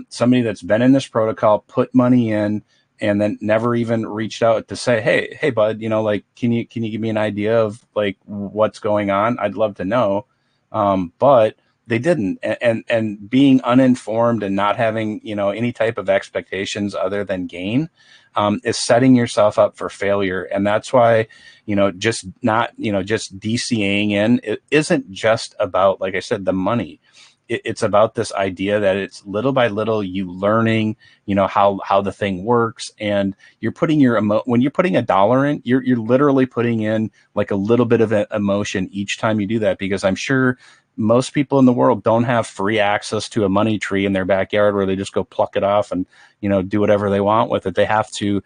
somebody that's been in this protocol, put money in, and then never even reached out to say, hey, bud, like, can you give me an idea of like what's going on? I'd love to know. But they didn't. And being uninformed and not having, any type of expectations other than gain, is setting yourself up for failure. And that's why, just DCAing in, it isn't just about, like I said, the money. It's about this idea that it's little by little you learning, how the thing works, and you're putting when you're putting $1 in, you're literally putting in like a little bit of emotion each time you do that, because I'm sure most people in the world don't have free access to a money tree in their backyard where they just go pluck it off and, do whatever they want with it. They have to,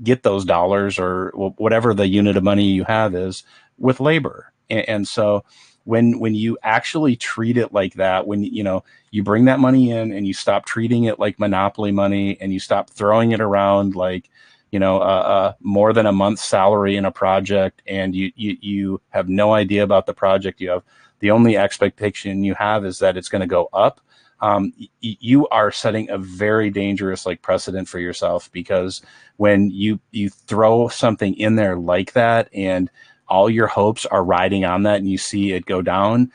get those dollars or whatever the unit of money you have is with labor. And so when you actually treat it like that, when, you bring that money in and you stop treating it like monopoly money, and you stop throwing it around like, more than a month's salary in a project, and you have no idea about the project. You have the only expectation you have is that it's going to go up. You are setting a very dangerous like precedent for yourself, because when you throw something in there like that and all your hopes are riding on that, and you see it go down,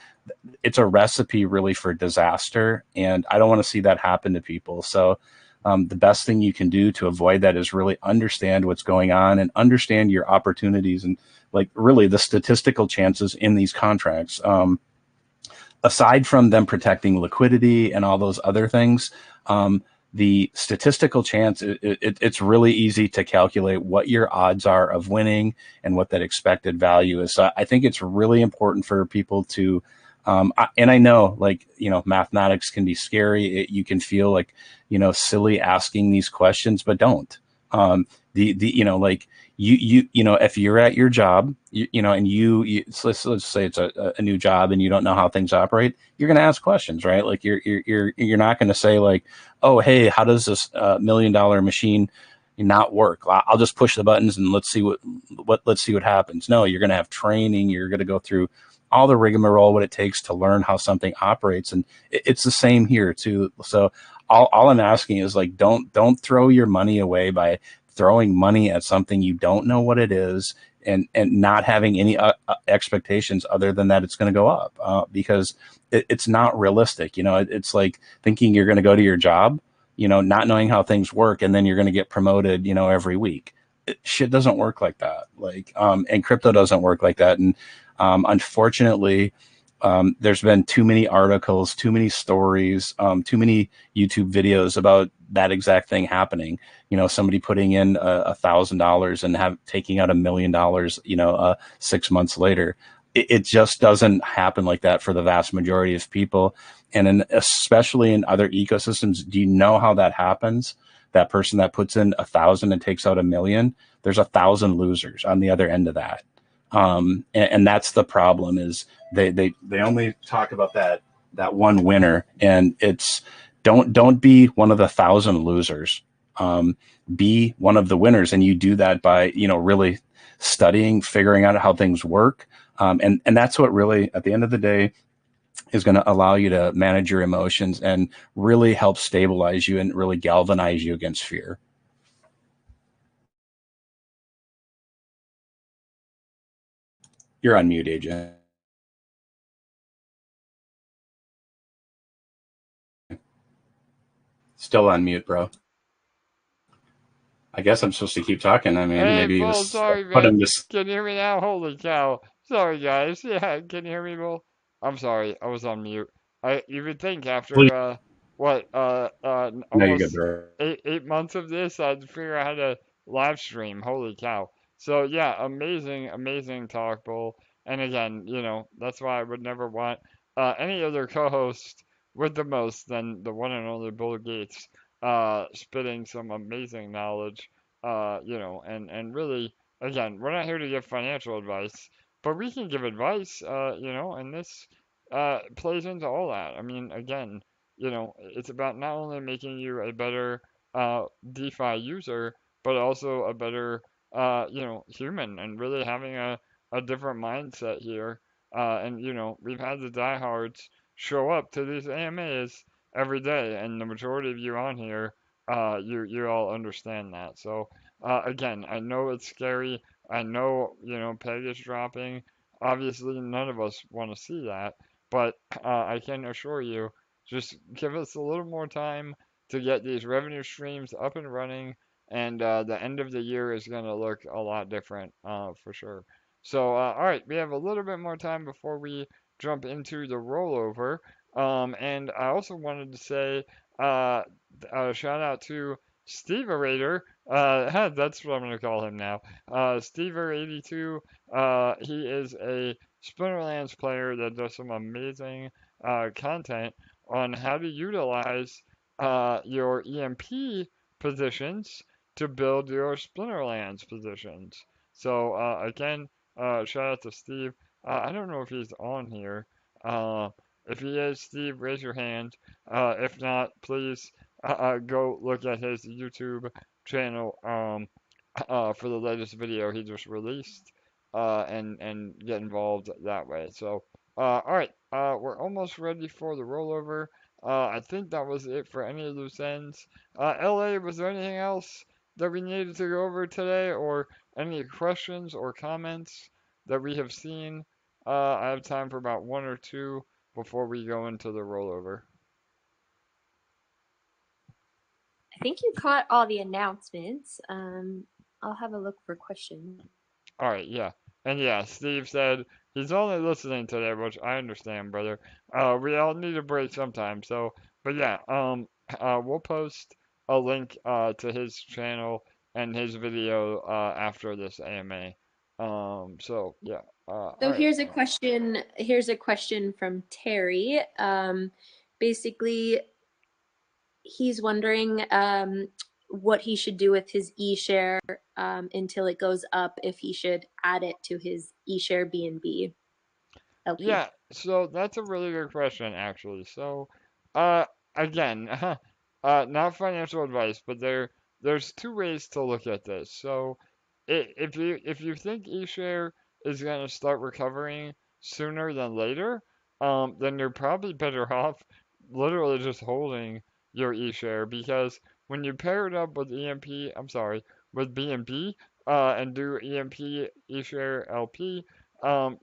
it's a recipe really for disaster. And I don't want to see that happen to people. So the best thing you can do to avoid that is really understand what's going on and understand your opportunities. And like really the statistical chances in these contracts, aside from them protecting liquidity and all those other things, the statistical chance, it's really easy to calculate what your odds are of winning and what that expected value is. So I think it's really important for people to, and I know, like, mathematics can be scary. You can feel like, silly asking these questions, but don't. Like if you're at your job, and so let's say it's a new job and you don't know how things operate, you're going to ask questions, right? Like you're not going to say like, oh, hey, how does this $1 million machine not work? I'll just push the buttons and let's see what happens. No, you're going to have training. You're going to go through all the rigmarole, what it takes to learn how something operates. And it's the same here too. So all I'm asking is like, don't throw your money away by throwing money at something you don't know what it is, and not having any expectations other than that it's going to go up, because it's not realistic. It's like thinking you're going to go to your job, not knowing how things work, and then you're going to get promoted, every week. Shit doesn't work like that. And crypto doesn't work like that. And unfortunately, there's been too many articles, too many stories, too many YouTube videos about that exact thing happening. Somebody putting in $1,000 and taking out $1 million, 6 months later. It just doesn't happen like that for the vast majority of people. And especially in other ecosystems, do you know how that happens? That person that puts in 1,000 and takes out $1 million, there's 1,000 losers on the other end of that. And that's the problem, is they only talk about that one winner, and it's don't be one of the 1,000 losers. Be one of the winners, and you do that by really studying, figuring out how things work, and that's what really at the end of the day is going to allow you to manage your emotions and really help stabilize you and really galvanize you against fear. You're on mute, AJ. Still on mute, bro. I guess I'm supposed to keep talking. I mean, Hey, maybe he Bull, was sorry, putting man. this. Can you hear me now? Holy cow. Sorry, guys. Yeah, can you hear me, Bull? I'm sorry. I was on mute. You would think after, No, you're good, almost bro. eight months of this, I'd figure out how to live stream. Holy cow. So, yeah, amazing talk, Bull. And again, that's why I would never want any other co-host with the most than the one and only Bull Gates, spitting some amazing knowledge, and really, again, we're not here to give financial advice, but we can give advice, and this plays into all that. I mean, again, it's about not only making you a better DeFi user, but also a better, human, and really having a different mindset here. And, we've had the diehards show up to these AMAs every day, and the majority of you on here, you all understand that. So, again, I know it's scary. I know, peg is dropping. Obviously, none of us want to see that, but I can assure you, just give us a little more time to get these revenue streams up and running, and the end of the year is going to look a lot different, for sure. So, all right, we have a little bit more time before we jump into the rollover. And I also wanted to say, shout out to Steverator. That's what I'm gonna call him now. Stever82. He is a Splinterlands player that does some amazing content on how to utilize your EMP positions to build your Splinterlands positions. So again, shout out to Steve. I don't know if he's on here. If he is, Steve, raise your hand. If not, please go look at his YouTube channel for the latest video he just released, and get involved that way. So, all right, we're almost ready for the rollover. I think that was it for any loose ends. LA, was there anything else that we needed to go over today, or any questions or comments that we have seen? I have time for about one or two before we go into the rollover. I think you caught all the announcements. I'll have a look for questions. All right, yeah. And yeah, Steve said he's only listening today, which I understand, brother. We all need a break sometime. So, but yeah, we'll post a link to his channel and his video after this AMA. So yeah. All So right. here's a question. Here's a question from Terry. Basically, he's wondering what he should do with his eShare until it goes up. If he should add it to his eShare BNB LP. Yeah, so that's a really good question, actually. So, uh, again, not financial advice, but there's two ways to look at this. So, if you think eShare is going to start recovering sooner than later, then you're probably better off literally just holding your eShare because when you pair it up with EMP, I'm sorry, with BNB, and do EMP eShare LP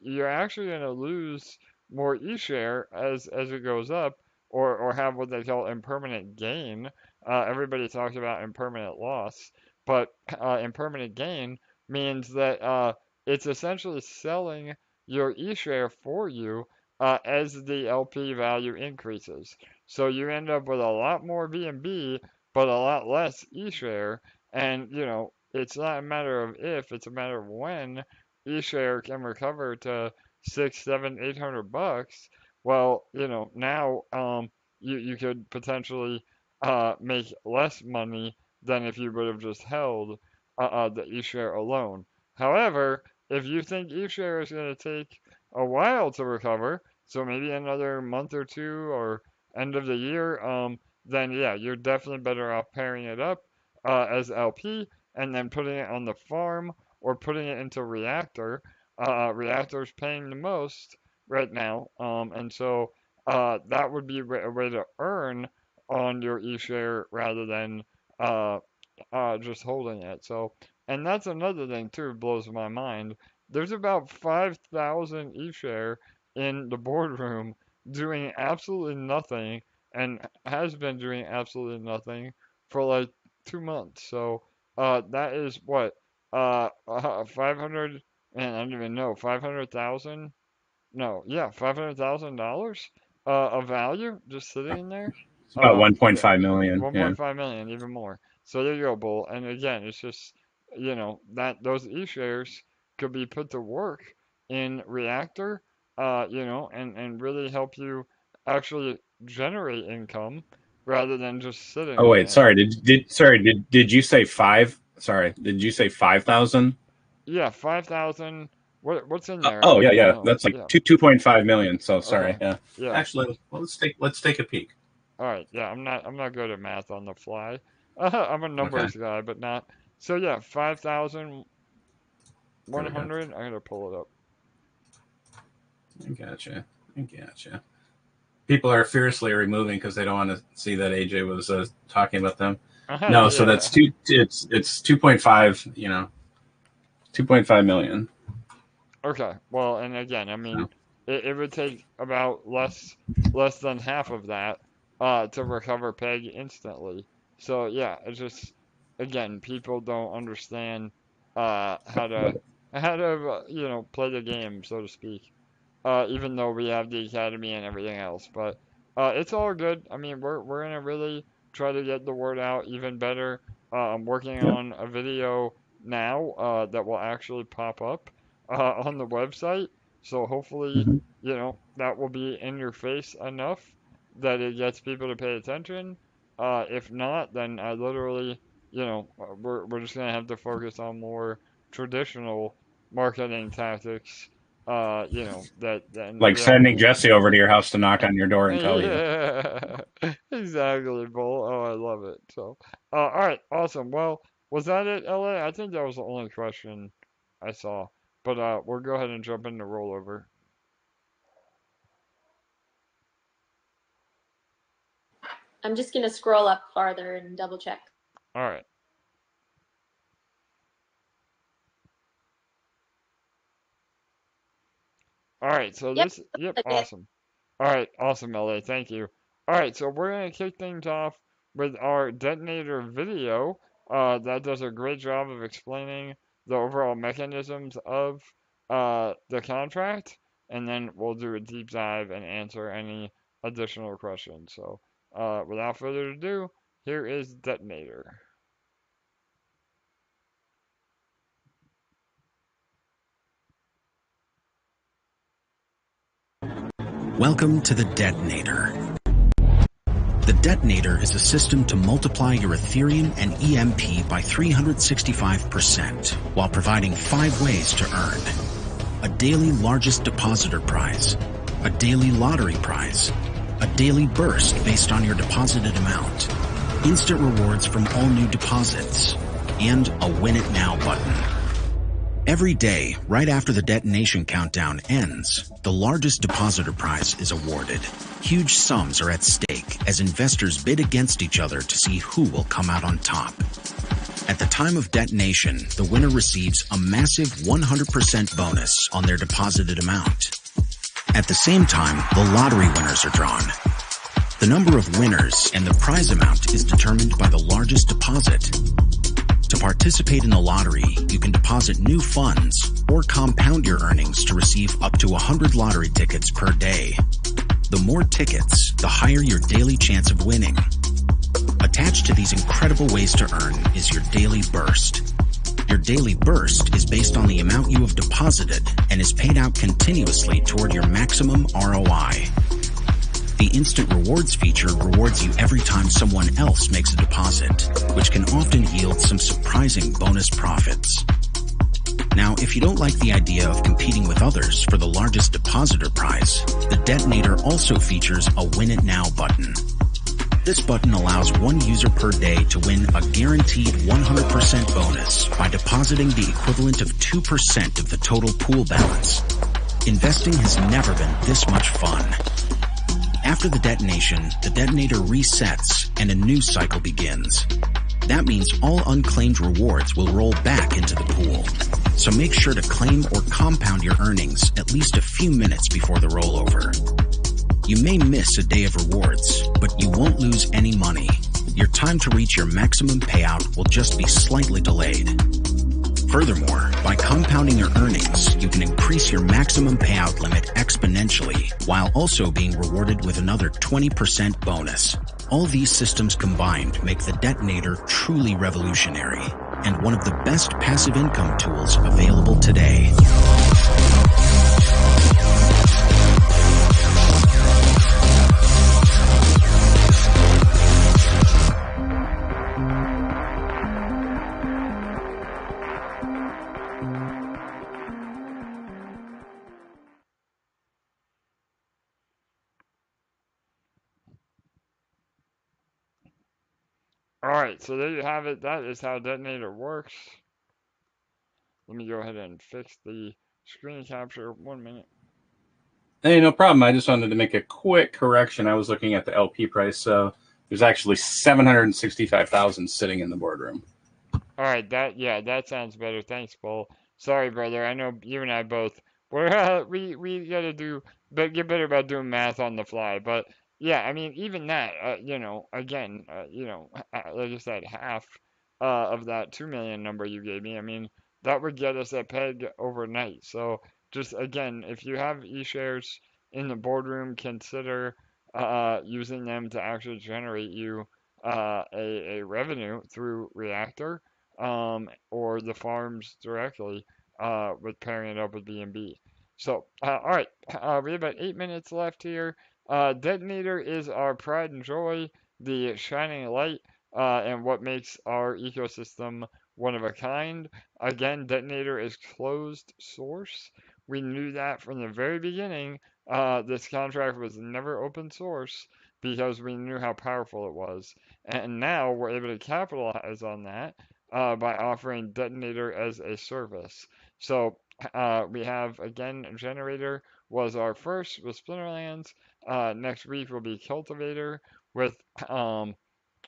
you're actually going to lose more e-share as it goes up, or have what they call impermanent gain. Everybody talks about impermanent loss, but impermanent gain means that it's essentially selling your e-share for you as the LP value increases. So you end up with a lot more BNB, but a lot less e-share, and it's not a matter of if, it's a matter of when eShare can recover to 6, 7, 800 bucks, well, now you could potentially make less money than if you would have just held the eShare alone. However, if you think eShare is going to take a while to recover, so maybe another month or two or end of the year, then yeah, you're definitely better off pairing it up as LP and then putting it on the farm or putting it into Reactor. Reactor's paying the most right now, and so that would be a way to earn on your eShare rather than uh, just holding it. So, and that's another thing too, blows my mind. There's about 5,000 eShare in the boardroom doing absolutely nothing and has been doing absolutely nothing for like 2 months. So, that is what 500, and I don't even know, 500,000? No, yeah, $500,000 of value just sitting in there. It's about Yeah, 1.5 million. Yeah. 1.5 million, even more. So there you go, Bull. And again, it's just, that those e-shares could be put to work in Reactor, and really help you actually generate income rather than just sitting Oh on wait, it. sorry. Did you say five? Sorry, did you say 5,000? Yeah, 5,000. What's in there? I Oh don't yeah, even yeah. know. That's like Yeah. 2.5 million. So sorry. Okay. Yeah. Yeah. Actually, well, let's take a peek. All right. Yeah. I'm not good at math on the fly. I'm a Okay. numbers guy, but not. So yeah, There we go. 5,100. I'm gonna pull it up. I gotcha. I gotcha. People are fiercely removing because they don't want to see that AJ was talking about them. No, so that's Yeah. two. It's 2.5. 2.5 million. Okay. Well, and again, I mean, So, it would take about less than half of that to recover peg instantly. So yeah, it's just again, people don't understand how to play the game, so to speak. Even though we have the academy and everything else, but it's all good. I mean, we're gonna really try to get the word out even better. I'm working yep. on a video now that will actually pop up on the website. So hopefully, Mm-hmm. that will be in your face enough that it gets people to pay attention. If not, then I literally, we're just gonna have to focus on more traditional marketing tactics. That then Like yeah. sending Jesse over to your house to knock on your door and tell you. Yeah, exactly, Bull. Oh, I love it. So, all right, awesome. Well, was that it, LA? I think that was the only question I saw. But we'll go ahead and jump into rollover. I'm just gonna scroll up farther and double check. All right. All right. So Yep, yep, that's it. awesome. All right, awesome, LA. Thank you. All right, so we're gonna kick things off with our detonator video. That does a great job of explaining the overall mechanisms of the contract, and then we'll do a deep dive and answer any additional questions. So without further ado, here is Detonator. Welcome to the Detonator. The Detonator is a system to multiply your Ethereum and EMP by 365% while providing 5 ways to earn. A daily largest depositor prize, a daily lottery prize, a daily burst based on your deposited amount, instant rewards from all new deposits, and a Win It Now button. Every day, right after the detonation countdown ends, the largest depositor prize is awarded. Huge sums are at stake as investors bid against each other to see who will come out on top. At the time of detonation, the winner receives a massive 100% bonus on their deposited amount. At the same time, the lottery winners are drawn. The number of winners and the prize amount is determined by the largest deposit. To participate in the lottery, you can deposit new funds or compound your earnings to receive up to 100 lottery tickets per day. The more tickets, the higher your daily chance of winning. Attached to these incredible ways to earn is your daily burst. Your daily burst is based on the amount you have deposited and is paid out continuously toward your maximum ROI. The Instant Rewards feature rewards you every time someone else makes a deposit, which can often yield some surprising bonus profits. Now, if you don't like the idea of competing with others for the largest depositor prize, the Detonator also features a Win It Now button. This button allows one user per day to win a guaranteed 100% bonus by depositing the equivalent of 2% of the total pool balance. Investing has never been this much fun. After the detonation, the detonator resets and a new cycle begins. That means all unclaimed rewards will roll back into the pool. So make sure to claim or compound your earnings at least a few minutes before the rollover. You may miss a day of rewards, but you won't lose any money. Your time to reach your maximum payout will just be slightly delayed. Furthermore, by compounding your earnings, you can increase your maximum payout limit exponentially, while also being rewarded with another 20% bonus. All these systems combined make the Detonator truly revolutionary, and one of the best passive income tools available today. Alright, so there you have it. That is how Detonator works. Let me go ahead and fix the screen capture. 1 minute. Hey, no problem. I just wanted to make a quick correction. I was looking at the LP price, so there's actually 765,000 sitting in the boardroom. Alright, that sounds better. Thanks, Paul. Sorry, brother. I know you and I both. We gotta get better about doing math on the fly. But yeah, I mean, even that, again, like I said, half of that 2 million number you gave me. I mean, that would get us at PEG overnight. So just again, if you have e-shares in the boardroom, consider using them to actually generate you a revenue through Reactor or the farms directly with pairing it up with BNB. So, all right, we have about 8 minutes left here. Detonator is our pride and joy, the shining light, and what makes our ecosystem one of a kind. Again, Detonator is closed source. We knew that from the very beginning. This contract was never open source because we knew how powerful it was. And now we're able to capitalize on that by offering Detonator as a service. So we have, again, Generator was our first with Splinterlands. Next week will be Cultivator with the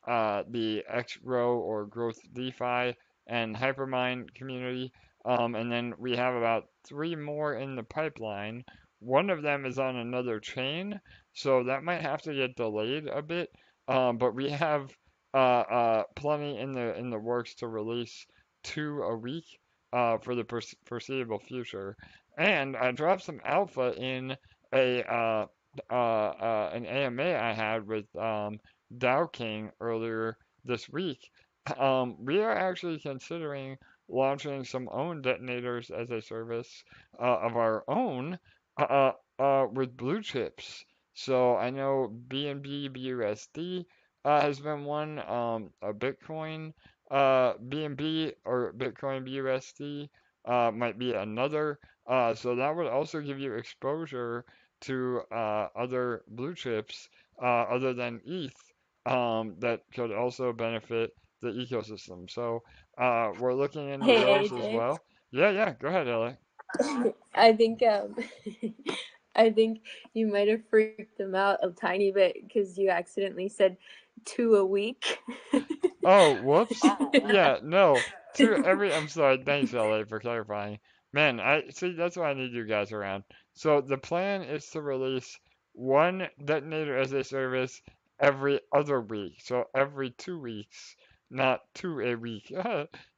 XRow or Growth DeFi and Hypermine community. And then we have about 3 more in the pipeline. One of them is on another chain, so that might have to get delayed a bit. But we have plenty in the works to release 2 a week for the foreseeable future. And I dropped some alpha in a an AMA I had with Dow King earlier this week. We are actually considering launching some own detonators as a service of our own with blue chips. So I know BNB BUSD has been one, a Bitcoin BNB or Bitcoin BUSD might be another. So that would also give you exposure to other blue chips other than ETH that could also benefit the ecosystem. So we're looking into Hey those as AJ, well. Yeah, yeah, go ahead, Ellie. I think I think you might have freaked them out a tiny bit because you accidentally said 2 a week. Oh, whoops. Yeah, no. I'm sorry. Thanks, LA, for clarifying. Man, I see. That's why I need you guys around. So the plan is to release one detonator as a service every other week. So every 2 weeks, not two a week.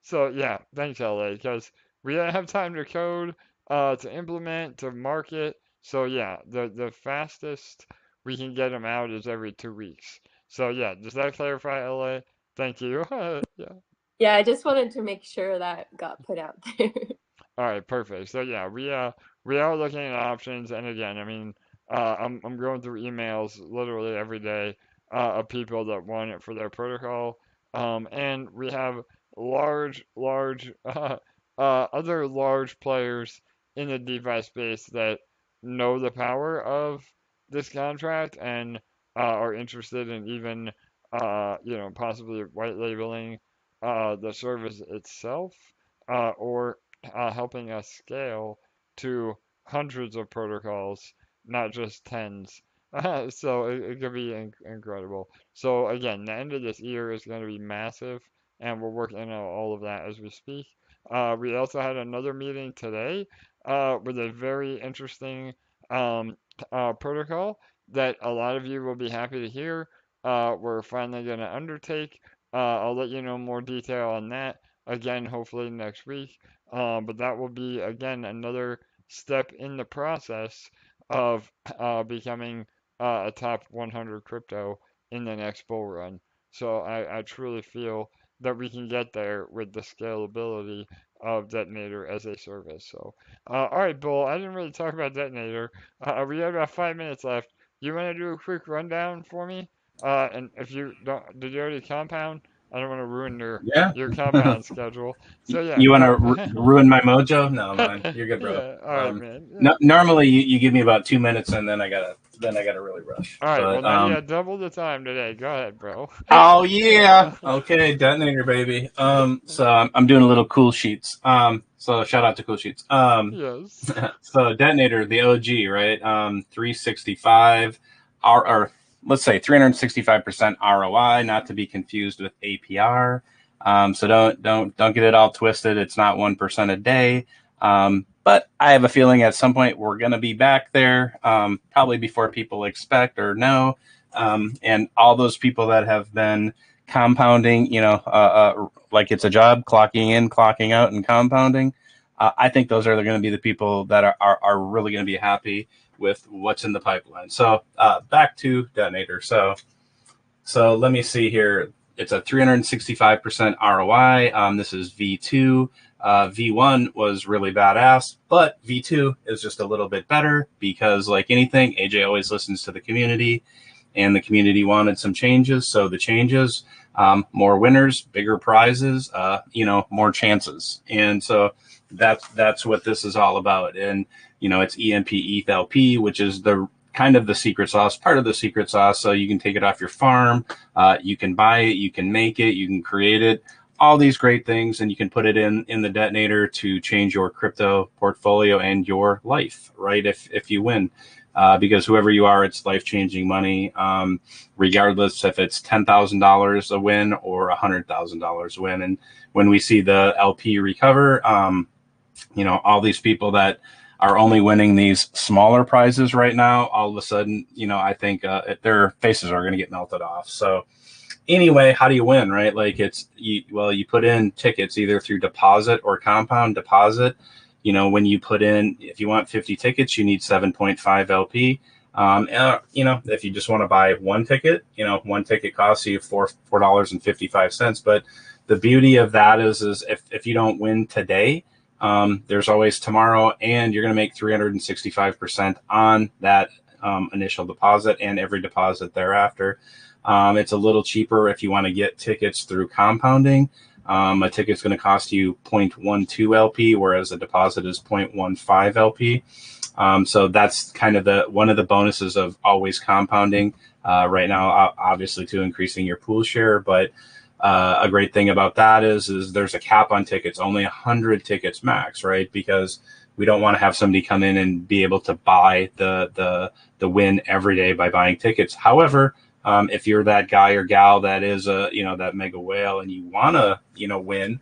So yeah, thanks, LA, because we don't have time to code, to implement, to market. So yeah, the fastest we can get them out is every 2 weeks. So yeah, does that clarify, LA? Thank you. Yeah. Yeah, I just wanted to make sure that got put out there. All right, perfect. So yeah, we are looking at options, and again, I mean, I'm going through emails literally every day of people that want it for their protocol, and we have large other large players in the DeFi space that know the power of this contract and are interested in even possibly white labeling the service itself or helping us scale to hundreds of protocols, not just tens. So it could be incredible. So again, the end of this year is going to be massive, and we're working on all of that as we speak. We also had another meeting today with a very interesting um, protocol that a lot of you will be happy to hear. We're finally going to undertake. I'll let you know more detail on that again, hopefully next week. But that will be, again, another step in the process of becoming a top 100 crypto in the next bull run. So I truly feel that we can get there with the scalability of Detonator as a service. So, all right, Bull, I didn't really talk about Detonator. We have about 5 minutes left. You want to do a quick rundown for me? And if you don't, did you already compound? I don't want to ruin Yeah. your compound schedule. So yeah, You want go. to ruin my mojo? No, man, you're good, bro. Yeah, all right, man. Yeah. No, normally you give me about 2 minutes, and then I gotta really rush. All right, well But now you got double the time today. Go ahead, bro. oh yeah, okay, detonator baby. So I'm doing a little cool sheets. So shout out to cool sheets. Yes. So detonator, the OG, right? 365, or let's say 365% ROI, not to be confused with APR. So don't get it all twisted. It's not 1% a day. But I have a feeling at some point we're going to be back there, probably before people expect or know. And all those people that have been compounding, like it's a job, clocking in, clocking out, and compounding. I think those are going to be the people that are really going to be happy with what's in the pipeline. So back to Detonator. So let me see here. It's a 365% ROI. This is V2. V1 was really badass, but V2 is just a little bit better because, like anything, AJ always listens to the community, and the community wanted some changes. So the changes, more winners, bigger prizes, more chances. And so that's what this is all about. And, it's EMP ETH LP, which is the kind of the secret sauce, part of the secret sauce. So you can take it off your farm, you can buy it, you can make it, you can create it, all these great things, and you can put it in the detonator to change your crypto portfolio and your life, right? If you win, because whoever you are, it's life-changing money, regardless if it's $10,000 a win or $100,000 a win. And when we see the LP recover, all these people that are only winning these smaller prizes right now, all of a sudden, I think their faces are going to get melted off. So anyway, how do you win, right? Like you put in tickets either through deposit or compound deposit. when you put in, if you want 50 tickets, you need 7.5 LP. If you just want to buy one ticket, one ticket costs you $4.55. But the beauty of that is if you don't win today, there's always tomorrow, and you're going to make 365% on that initial deposit and every deposit thereafter. It's a little cheaper if you want to get tickets through compounding. A ticket's going to cost you 0.12 LP, whereas a deposit is 0.15 LP. So that's kind of one of the bonuses of always compounding right now, obviously to increasing your pool share. But a great thing about that is there's a cap on tickets, only 100 tickets max, right? Because we don't want to have somebody come in and be able to buy the win every day by buying tickets. However, if you're that guy or gal that is that mega whale and you want to win,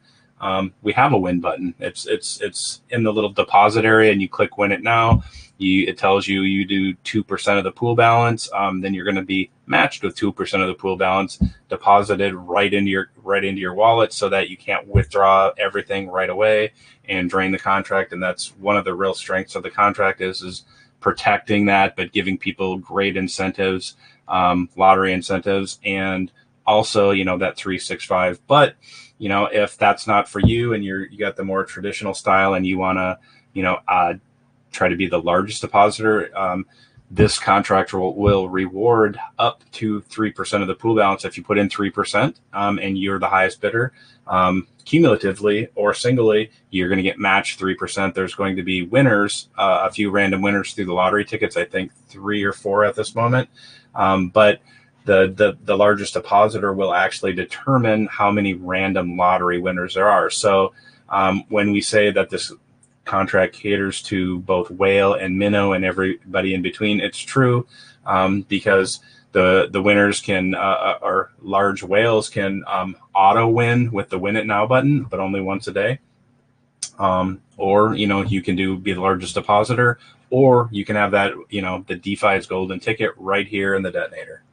we have a win button. It's in the little deposit area, and you click win it now. It tells you do 2% of the pool balance. Then you're going to be matched with 2% of the pool balance deposited right into your wallet, so that you can't withdraw everything right away and drain the contract. And that's one of the real strengths of the contract is protecting that, but giving people great incentives, lottery incentives, and also that 365. But if that's not for you, and you got the more traditional style, and you want to try to be the largest depositor, this contract will reward up to 3% of the pool balance if you put in 3%, and you're the highest bidder. Cumulatively or singly, you're going to get matched 3%. There's going to be winners, a few random winners through the lottery tickets, I think 3 or 4 at this moment. But the largest depositor will actually determine how many random lottery winners there are. So when we say that this contract caters to both whale and minnow and everybody in between, it's true, because the winners can or large whales can auto win with the win it now button, but only once a day. Or you can be the largest depositor, or you can have that the DeFi's golden ticket right here in the detonator.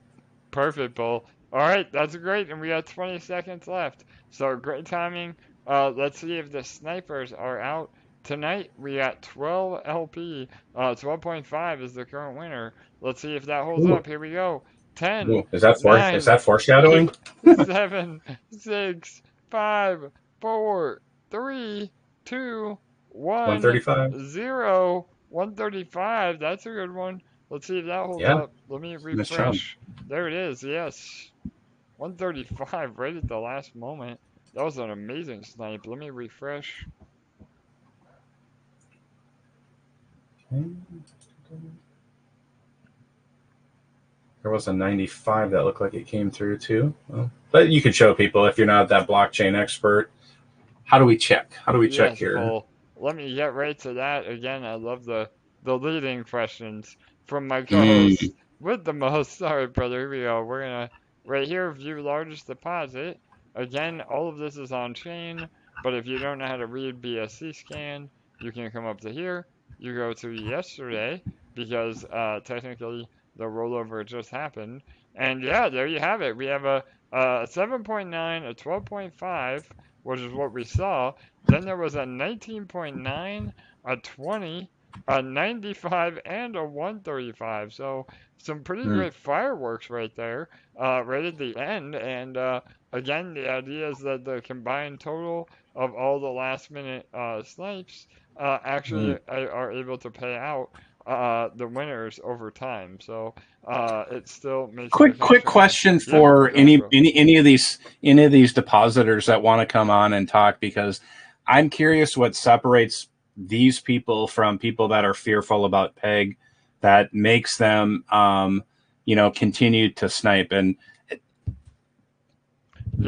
Perfect, Bull. All right, that's great, and we got 20 seconds left. So great timing. Let's see if the snipers are out. Tonight we got 12 LP. 12.5 is the current winner. Let's see if that holds up. Here we go. 10. Ooh, is that 9, is that foreshadowing? 8, 7, 6, 5, 4, 3, 2, 1. 135. 0. 135. That's a good one. Let's see if that holds up. Let me refresh. There it is. Yes. 135 right at the last moment. That was an amazing snipe. Let me refresh. There was a 95 that looked like it came through too. Well, but you could show people if you're not that blockchain expert. How do we check? How do we check here? Well, let me get right to that. Again, I love the leading questions from my co-host with the most. All right, brother, here we go. We're going to, right here, view largest deposit. Again, all of this is on chain, but if you don't know how to read BSC scan, you can come up to here. You go to yesterday, because technically the rollover just happened. And yeah, there you have it. We have a 7.9, a 12.5, which is what we saw. Then there was a 19.9, a 20, a 95, and a 135. So some pretty great fireworks right there, right at the end. And again, the idea is that the combined total of all the last minute snipes actually are able to pay out the winners over time. So it still makes quick question for any of these depositors that want to come on and talk, because I'm curious what separates these people from people that are fearful about PEG, that makes them continue to snipe. And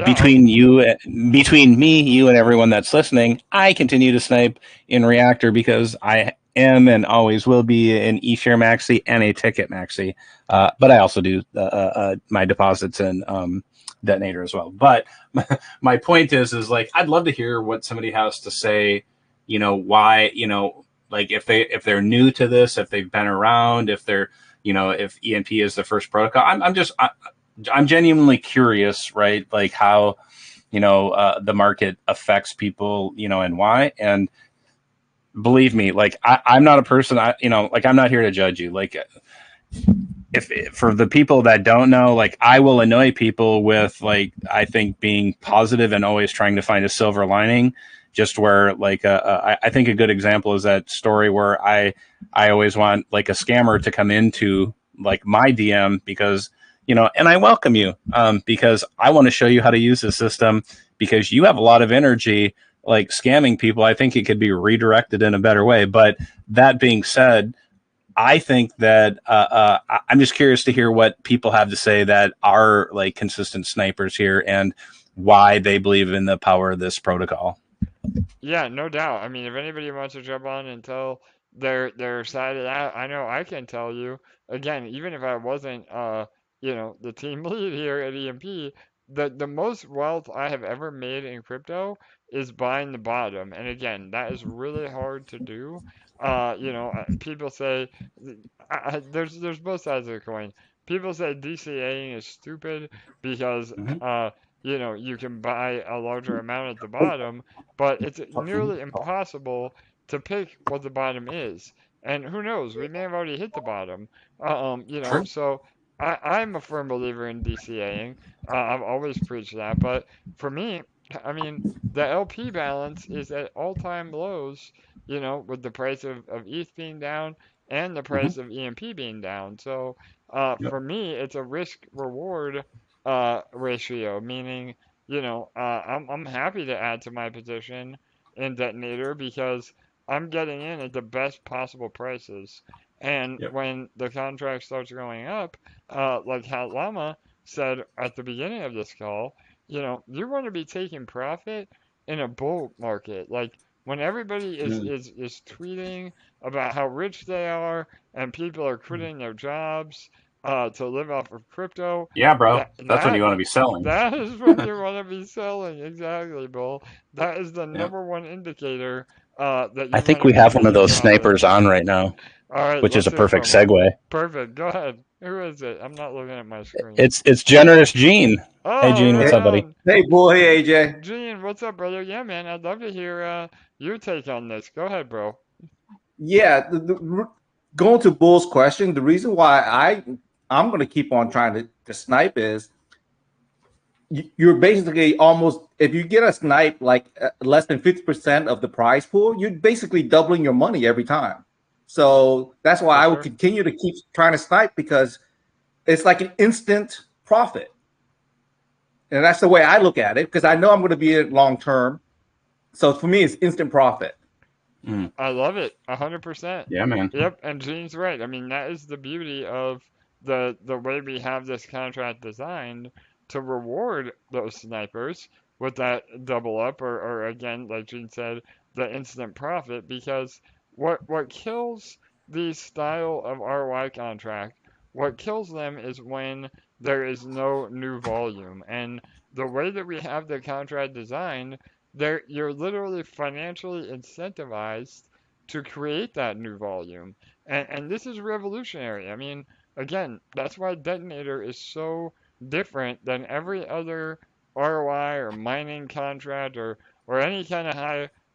between me, you, and everyone that's listening, I continue to snipe in Reactor because I am and always will be an eShare maxi and a ticket maxi. But I also do my deposits in Detonator as well. But my point is like, I'd love to hear what somebody has to say, why, like if they're new to this, if they've been around, if they're, if EMP is the first protocol. I'm genuinely curious, right? Like how, the market affects people, and why. And believe me, like I'm not a person. I'm not here to judge you. Like, if for the people that don't know, like I will annoy people with like I think being positive and always trying to find a silver lining. Just where like I think a good example is that story where I always want like a scammer to come into like my DM because and I welcome you because I want to show you how to use the system because you have a lot of energy like scamming people. I think it could be redirected in a better way. But that being said, I think that I'm just curious to hear what people have to say that are like consistent snipers here and why they believe in the power of this protocol. Yeah, no doubt. I mean, if anybody wants to jump on and tell their side of that, I know I can tell you. Again, even if I wasn't the team lead here at EMP, the most wealth I have ever made in crypto is buying the bottom. And again, that is really hard to do. People say there's both sides of the coin. People say DCAing is stupid because Mm-hmm. you can buy a larger amount at the bottom, but it's nearly impossible to pick what the bottom is. And who knows, we may have already hit the bottom. True. So I'm a firm believer in DCAing. I've always preached that. But for me, I mean, the LP balance is at all-time lows, with the price of ETH being down and the Mm-hmm. price of EMP being down. So Yep. for me, it's a risk-reward ratio, meaning I'm happy to add to my position in Detonator because I'm getting in at the best possible prices. And Yep. when the contract starts going up, like how Llama said at the beginning of this call, you want to be taking profit in a bull market. Like when everybody is tweeting about how rich they are and people are quitting their jobs to live off of crypto, Yeah, bro. that That's when that you want to be selling. that is when you want to be selling. Exactly, Bull. That is the Yep. number one indicator that I you want think to we be have one of taking those profit. snipers on right now, All right, which is let's a hear perfect from him. segue. Perfect. Go ahead. Who is it? I'm not looking at my screen. It's Generous Gene. Hey, Oh, Gene, what's right up, buddy? on. Hey, boy. Hey, AJ. Gene, what's up, brother? Yeah, man, I'd love to hear your take on this. Go ahead, bro. Yeah, going to Bull's question, the reason why I'm going to keep on trying to snipe is you're basically almost, if you get a snipe like less than 50% of the prize pool, you're basically doubling your money every time. So that's why For I will sure. continue to keep trying to snipe because it's like an instant profit. And that's the way I look at it because I know I'm going to be in it long term. So for me, it's instant profit. Mm. I love it, 100%. Yeah, man. Yep, and Gene's right. I mean, that is the beauty of the way we have this contract designed to reward those snipers with that double up or again, like Gene said, the instant profit. Because what kills the style of ROI contract, what kills them is when there is no new volume. And the way that we have the contract designed, you're literally financially incentivized to create that new volume. And this is revolutionary. I mean, again, that's why Detonator is so different than every other ROI or mining contract or any kind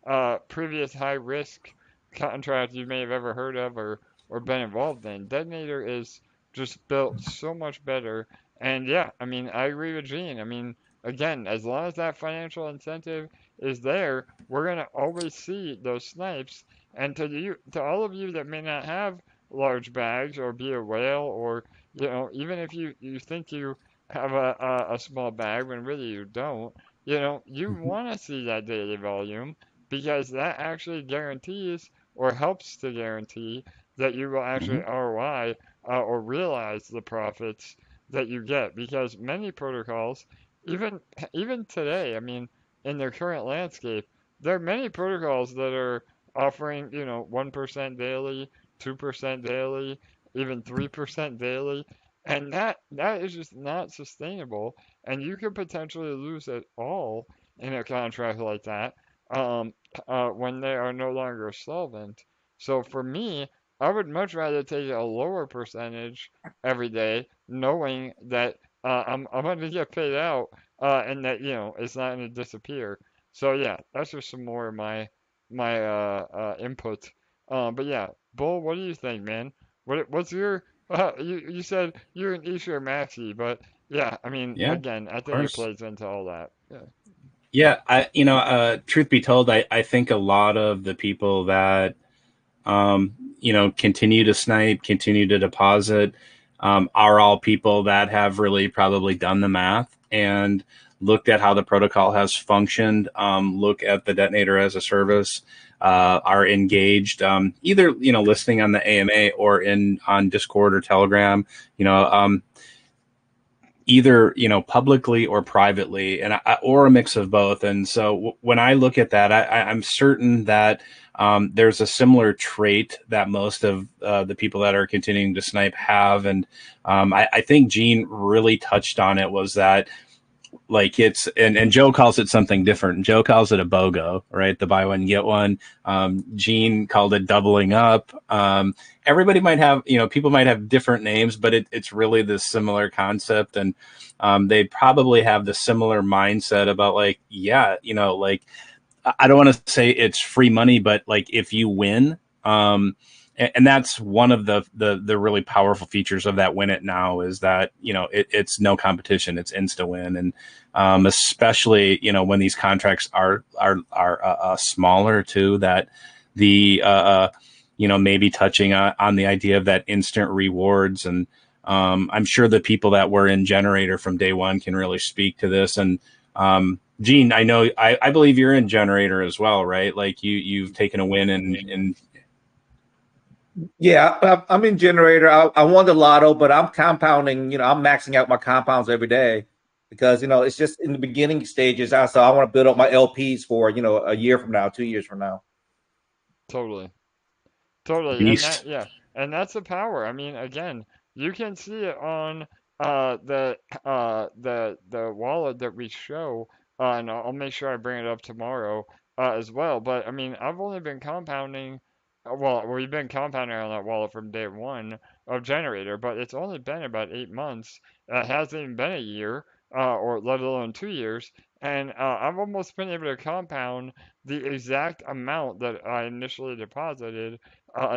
of previous high risk contract you may have ever heard of or been involved in. Detonator is just built so much better. And yeah, I mean, I agree with Gene. I mean, again, as long as that financial incentive is there, we're gonna always see those snipes. And to all of you that may not have large bags or be a whale, or even if you think you have a small bag when really you don't, you want to see that daily volume because that actually guarantees or helps to guarantee that you will Mm-hmm. actually ROI or realize the profits that you get. Because many protocols, even even today, I mean, in their current landscape, there are many protocols that are offering, 1% daily, 2% daily, even 3% daily. And that is just not sustainable. And you could potentially lose it all in a contract like that um, when they are no longer solvent. So for me, I would much rather take a lower percentage every day, knowing that I'm going to get paid out and that it's not going to disappear. So yeah, that's just some more of my my input. But yeah, Bull, what do you think, man? What's your you said you're an Isha Maxi, but yeah, I mean, Yeah, again, I of think it course. plays into all that. Yeah. Yeah, truth be told, I think a lot of the people that continue to snipe, continue to deposit, are all people that have really probably done the math and looked at how the protocol has functioned, look at the detonator as a service, are engaged, either, listening on the AMA or on Discord or Telegram, either publicly or privately, or a mix of both. And so when I look at that, I'm certain that there's a similar trait that most of the people that are continuing to snipe have. And I think Gene really touched on it, was that, like, it's, and Joe calls it something different. Joe calls it a BOGO, right? The buy one get one. Gene called it doubling up. Everybody might have, people might have different names, but it's really this similar concept. And they probably have the similar mindset about, like, yeah, like, I don't want to say it's free money, but like, if you win, and that's one of the really powerful features of that win it now, is that, it's no competition, it's insta win. And especially, when these contracts are smaller too, that the maybe touching on the idea of that instant rewards. And I'm sure the people that were in Generator from day one can really speak to this. And Gene, I know, I believe you're in Generator as well, right? Like, you've taken a win and Yeah, I'm in Generator. I won the lotto, but I'm compounding. I'm maxing out my compounds every day because it's just in the beginning stages. So I want to build up my LPs for a year from now, 2 years from now. Totally. Totally. And beast. that, yeah, and that's the power. I mean, again, you can see it on the wallet that we show, and I'll make sure I bring it up tomorrow as well. But I mean, I've only been compounding. Well, we've been compounding on that wallet from day one of Generator, but it's only been about 8 months. It hasn't even been a year, or let alone 2 years. And I've almost been able to compound the exact amount that I initially deposited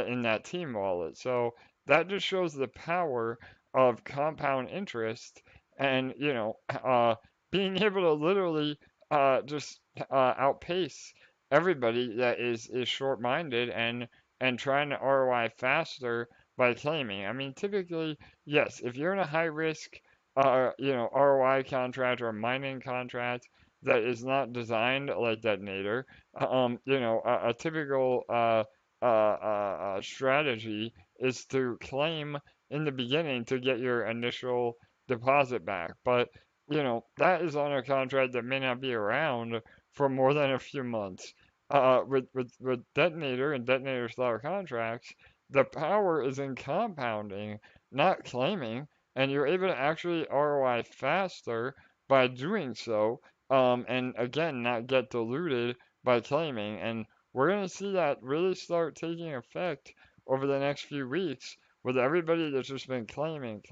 in that team wallet. So that just shows the power of compound interest, and being able to literally just outpace everybody that is short-minded and trying to ROI faster by claiming. I mean, typically, yes, if you're in a high risk ROI contract or a mining contract that is not designed like Detonator, a typical strategy is to claim in the beginning to get your initial deposit back. But, that is on a contract that may not be around for more than a few months. With Detonator and Detonator style contracts, the power is in compounding, not claiming, and you're able to actually ROI faster by doing so, and again, not get diluted by claiming. And we're going to see that really start taking effect over the next few weeks with everybody that's just been claiming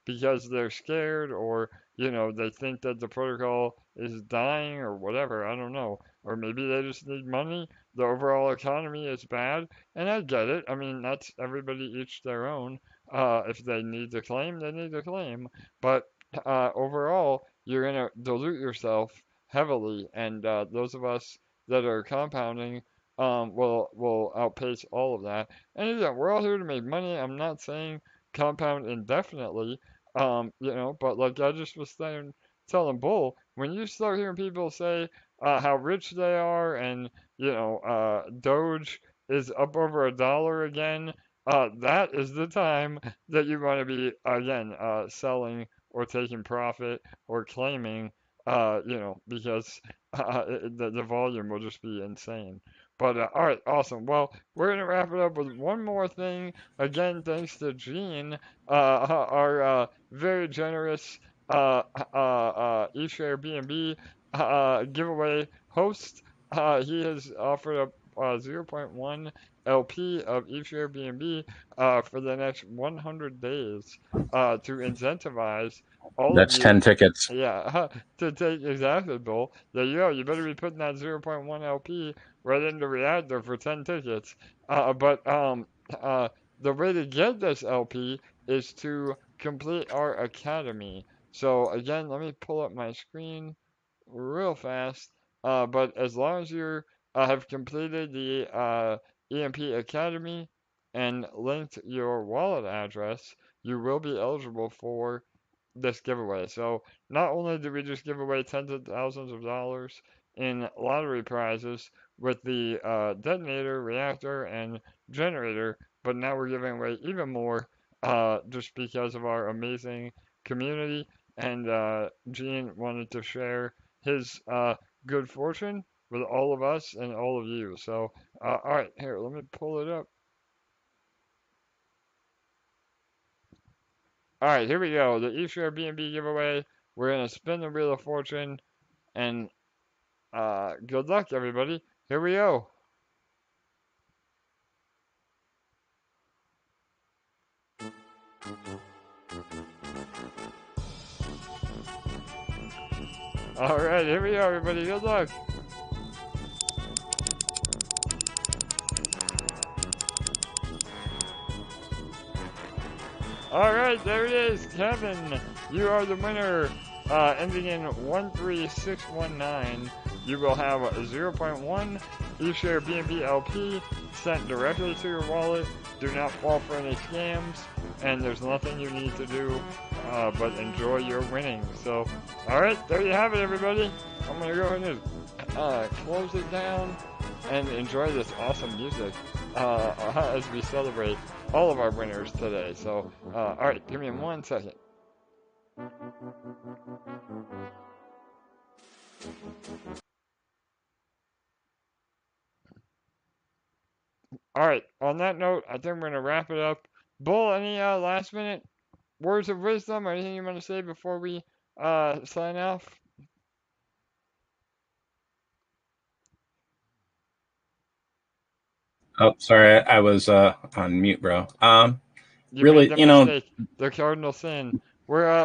because they're scared, or, they think that the protocol is dying or whatever. I don't know. Or maybe they just need money. The overall economy is bad. And I get it. I mean, that's everybody each their own. If they need to claim, they need to claim. But overall, you're going to dilute yourself heavily. And those of us that are compounding will outpace all of that. And again, we're all here to make money. I'm not saying compound indefinitely, but like I just was saying, telling Bull, when you start hearing people say how rich they are, and Doge is up over $1 again, that is the time that you want to be again selling or taking profit or claiming, because the volume will just be insane. But all right, awesome. Well, we're gonna wrap it up with one more thing. Again, thanks to Gene, our very generous eShare BNB giveaway host. He has offered up 0.1 LP of each Airbnb for the next 100 days to incentivize all of That's you. 10 tickets. Yeah, to take exactly, Bill. There you go. You better be putting that 0.1 LP right into Reactor for 10 tickets. The way to get this LP is to complete our academy. So again, let me pull up my screen real fast. But as long as you have completed the EMP Academy and linked your wallet address, you will be eligible for this giveaway. So not only do we just give away tens of thousands of dollars in lottery prizes with the detonator, reactor, and generator, but now we're giving away even more just because of our amazing community. And Gene wanted to share his good fortune with all of us and all of you. So, all right, here, let me pull it up. All right, here we go. The each Airbnb giveaway. We're gonna spin the wheel of fortune, and good luck, everybody. Here we go. All right, here we go, everybody. Good luck. All right, there it is, Kevin. You are the winner. Ending in 13619. You will have 0.1 eShare BNB LP sent directly to your wallet. Do not fall for any scams, and there's nothing you need to do but enjoy your winnings. So, all right, there you have it, everybody. I'm gonna go ahead and close it down and enjoy this awesome music as we celebrate all of our winners today. So, all right, give me 1 second. All right, on that note, I think we're going to wrap it up. Bull, any last minute words of wisdom or anything you want to say before we sign off? Oh, sorry, I was on mute, bro. You Really, made the mistake. The cardinal sin. We're all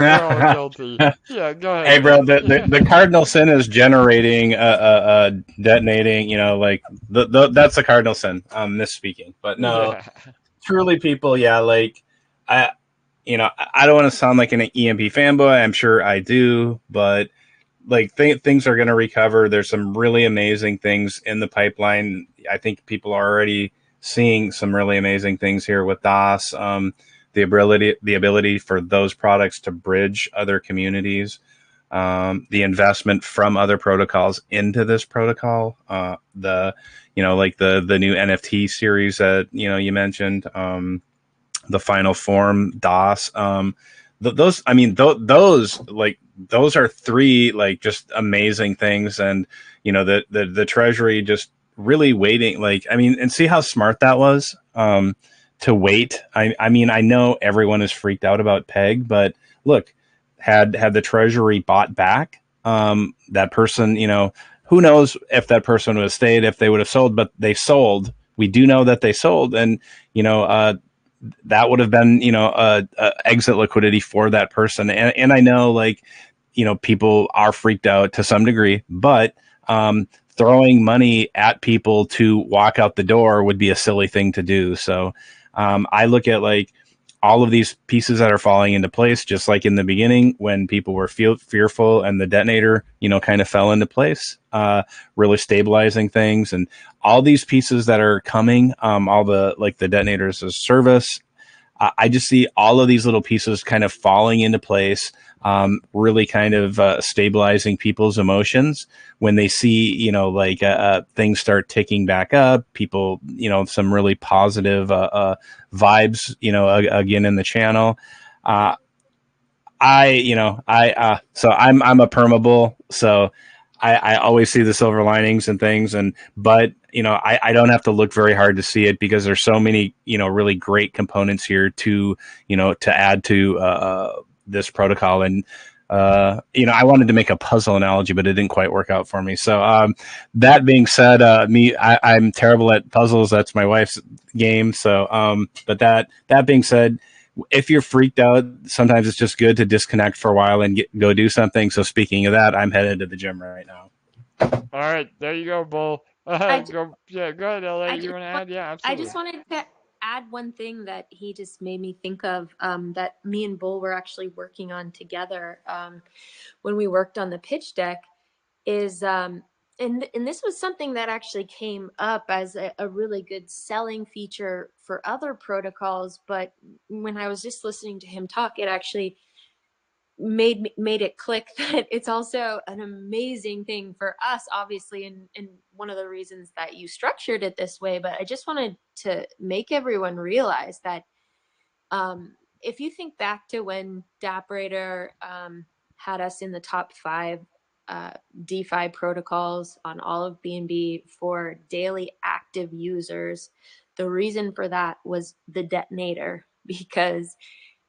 guilty. Yeah, go ahead. Hey, bro, the cardinal sin is generating, detonating. You know, like that's the cardinal sin. I'm misspeaking, but no, Yeah. truly, people, yeah, like I don't want to sound like an EMP fanboy. I'm sure I do, but like things are going to recover. There's some really amazing things in the pipeline. I think people are already seeing some really amazing things here with DOS. The ability for those products to bridge other communities, the investment from other protocols into this protocol, the new NFT series that you mentioned, the final form DOS, those are three like just amazing things, and the treasury just really waiting, and see how smart that was, to wait. I mean, I know everyone is freaked out about PEG, but look, had the treasury bought back, that person, who knows if that person would have stayed, if they would have sold, but they sold. We do know that they sold, and that would have been a exit liquidity for that person. And I know people are freaked out to some degree, but throwing money at people to walk out the door would be a silly thing to do. So I look at all of these pieces that are falling into place, just like in the beginning when people were fearful and the detonator, kind of fell into place, really stabilizing things, and all these pieces that are coming, all the the detonators as service. I just see all of these little pieces kind of falling into place, really kind of stabilizing people's emotions when they see, things start ticking back up. People, some really positive vibes, again in the channel. So I'm a permabull, so I always see the silver linings and things, but I don't have to look very hard to see it, because there's so many really great components here to to add to this protocol. And I wanted to make a puzzle analogy, but it didn't quite work out for me. So that being said, I'm terrible at puzzles. That's my wife's game. So, but that being said, if you're freaked out, sometimes it's just good to disconnect for a while and go do something. So speaking of that, I'm headed to the gym right now. All right, there you go, Bull. Go ahead, LA. You want to add? Yeah, absolutely. I just wanted to add one thing that he just made me think of, that me and Bull were actually working on together when we worked on the pitch deck is, and this was something that actually came up as a really good selling feature for other protocols. But when I was just listening to him talk, it actually made it click that it's also an amazing thing for us, obviously, and one of the reasons that you structured it this way. But I just wanted to make everyone realize that if you think back to when Dapperator had us in the top 5 DeFi protocols on all of BNB for daily active users, the reason for that was the detonator, because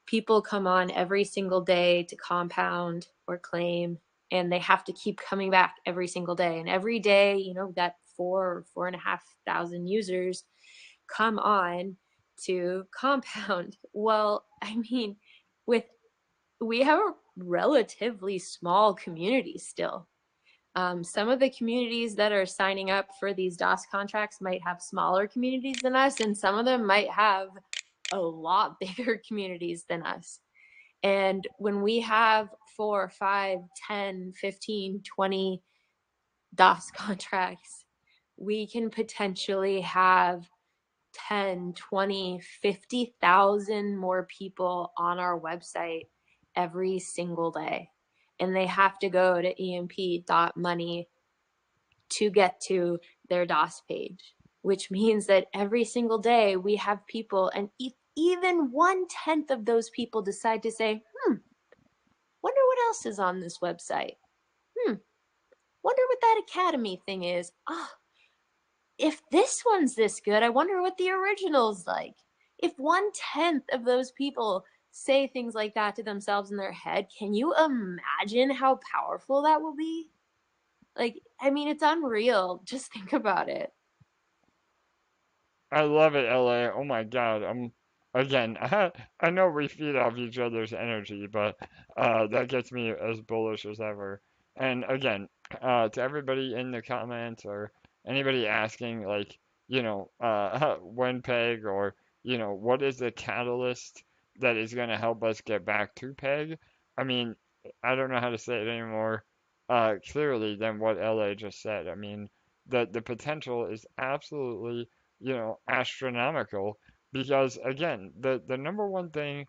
people come on every single day to compound or claim, and they have to keep coming back every single day. And every day, that 4,500 users come on to compound. Well, I mean, we have a relatively small community still. Some of the communities that are signing up for these DOS contracts might have smaller communities than us, and some of them might have a lot bigger communities than us. And when we have 4, 5, 10, 15, 20 DOS contracts, we can potentially have 10, 20, 50,000 more people on our website every single day. And they have to go to EMP.Money to get to their DOS page, which means that every single day we have people, and even 1/10 of those people decide to say, wonder what else is on this website. Wonder what that Academy thing is. If this one's this good, I wonder what the original's like. If 1/10 of those people say things like that to themselves in their head, can you imagine how powerful that will be? It's unreal. Just think about it. I love it, LA. Oh my God. Again, I know we feed off each other's energy, but that gets me as bullish as ever. And again, to everybody in the comments or anybody asking, when peg, or, what is the catalyst that is going to help us get back to peg? I mean, I don't know how to say it anymore clearly than what LA just said. I mean, the potential is absolutely, astronomical, because again, the number one thing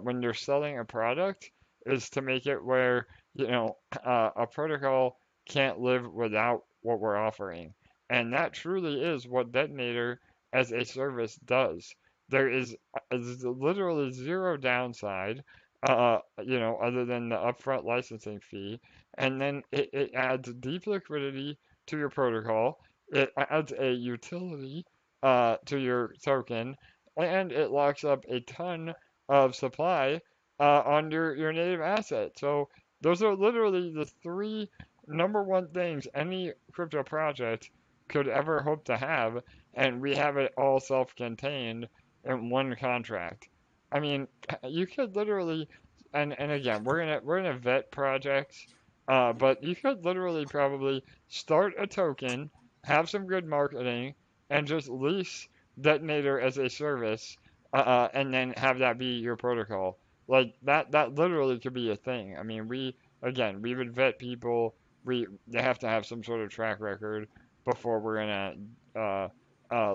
when you're selling a product is to make it where, a protocol can't live without what we're offering. And that truly is what Detonator as a service does. There is literally zero downside, other than the upfront licensing fee. And then it adds deep liquidity to your protocol. It adds a utility to your token, and it locks up a ton of supply on your native asset. So those are literally the 3 number one things any crypto project could ever hope to have, and we have it all self-contained in one contract. I mean, you could literally, and again, we're gonna vet projects, but you could literally probably start a token, have some good marketing, and just lease Detonator as a service, and then have that be your protocol. Like that literally could be a thing. I mean, we would vet people. They have to have some sort of track record before we're gonna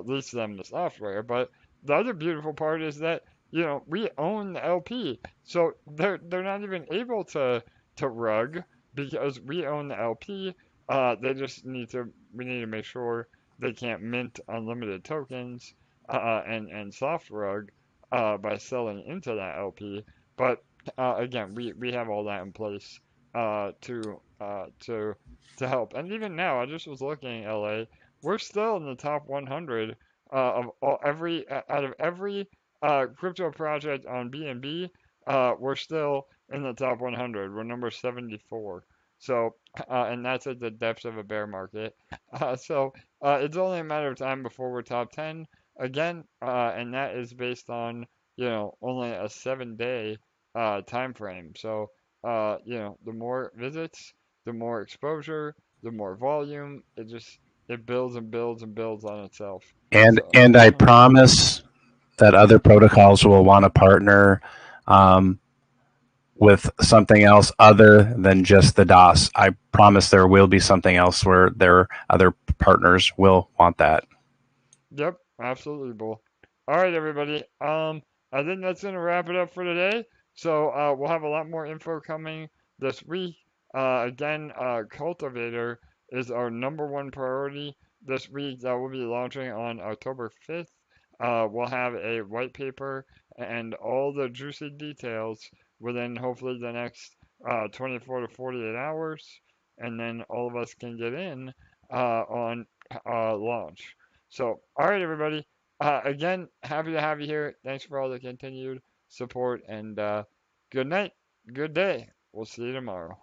lease them the software. But the other beautiful part is that, we own the LP, so they're not even able to rug, because we own the LP. We need to make sure they can't mint unlimited tokens and soft rug by selling into that LP. But again, we have all that in place to help. And even now, I just was looking, LA, we're still in the top 100 of out of every crypto project on BNB. We're still in the top 100. We're number 74. So, and that's at the depths of a bear market. So it's only a matter of time before we're top 10 again, and that is based on, only a 7-day time frame. So, the more visits, the more exposure, the more volume. It builds and builds and builds on itself. And So, and I promise that other protocols will want to partner with something else other than just the DOS. I promise there will be something else where their other partners will want that. yep, absolutely, Bull. All right, everybody. I think that's gonna wrap it up for today. So we'll have a lot more info coming this week. Again, Cultivator is our #1 priority this week. That will be launching on October 5th. We'll have a white paper and all the juicy details within hopefully the next 24 to 48 hours, and then all of us can get in on launch. So, all right, everybody. Again, happy to have you here. Thanks for all the continued support, and good night, good day. We'll see you tomorrow.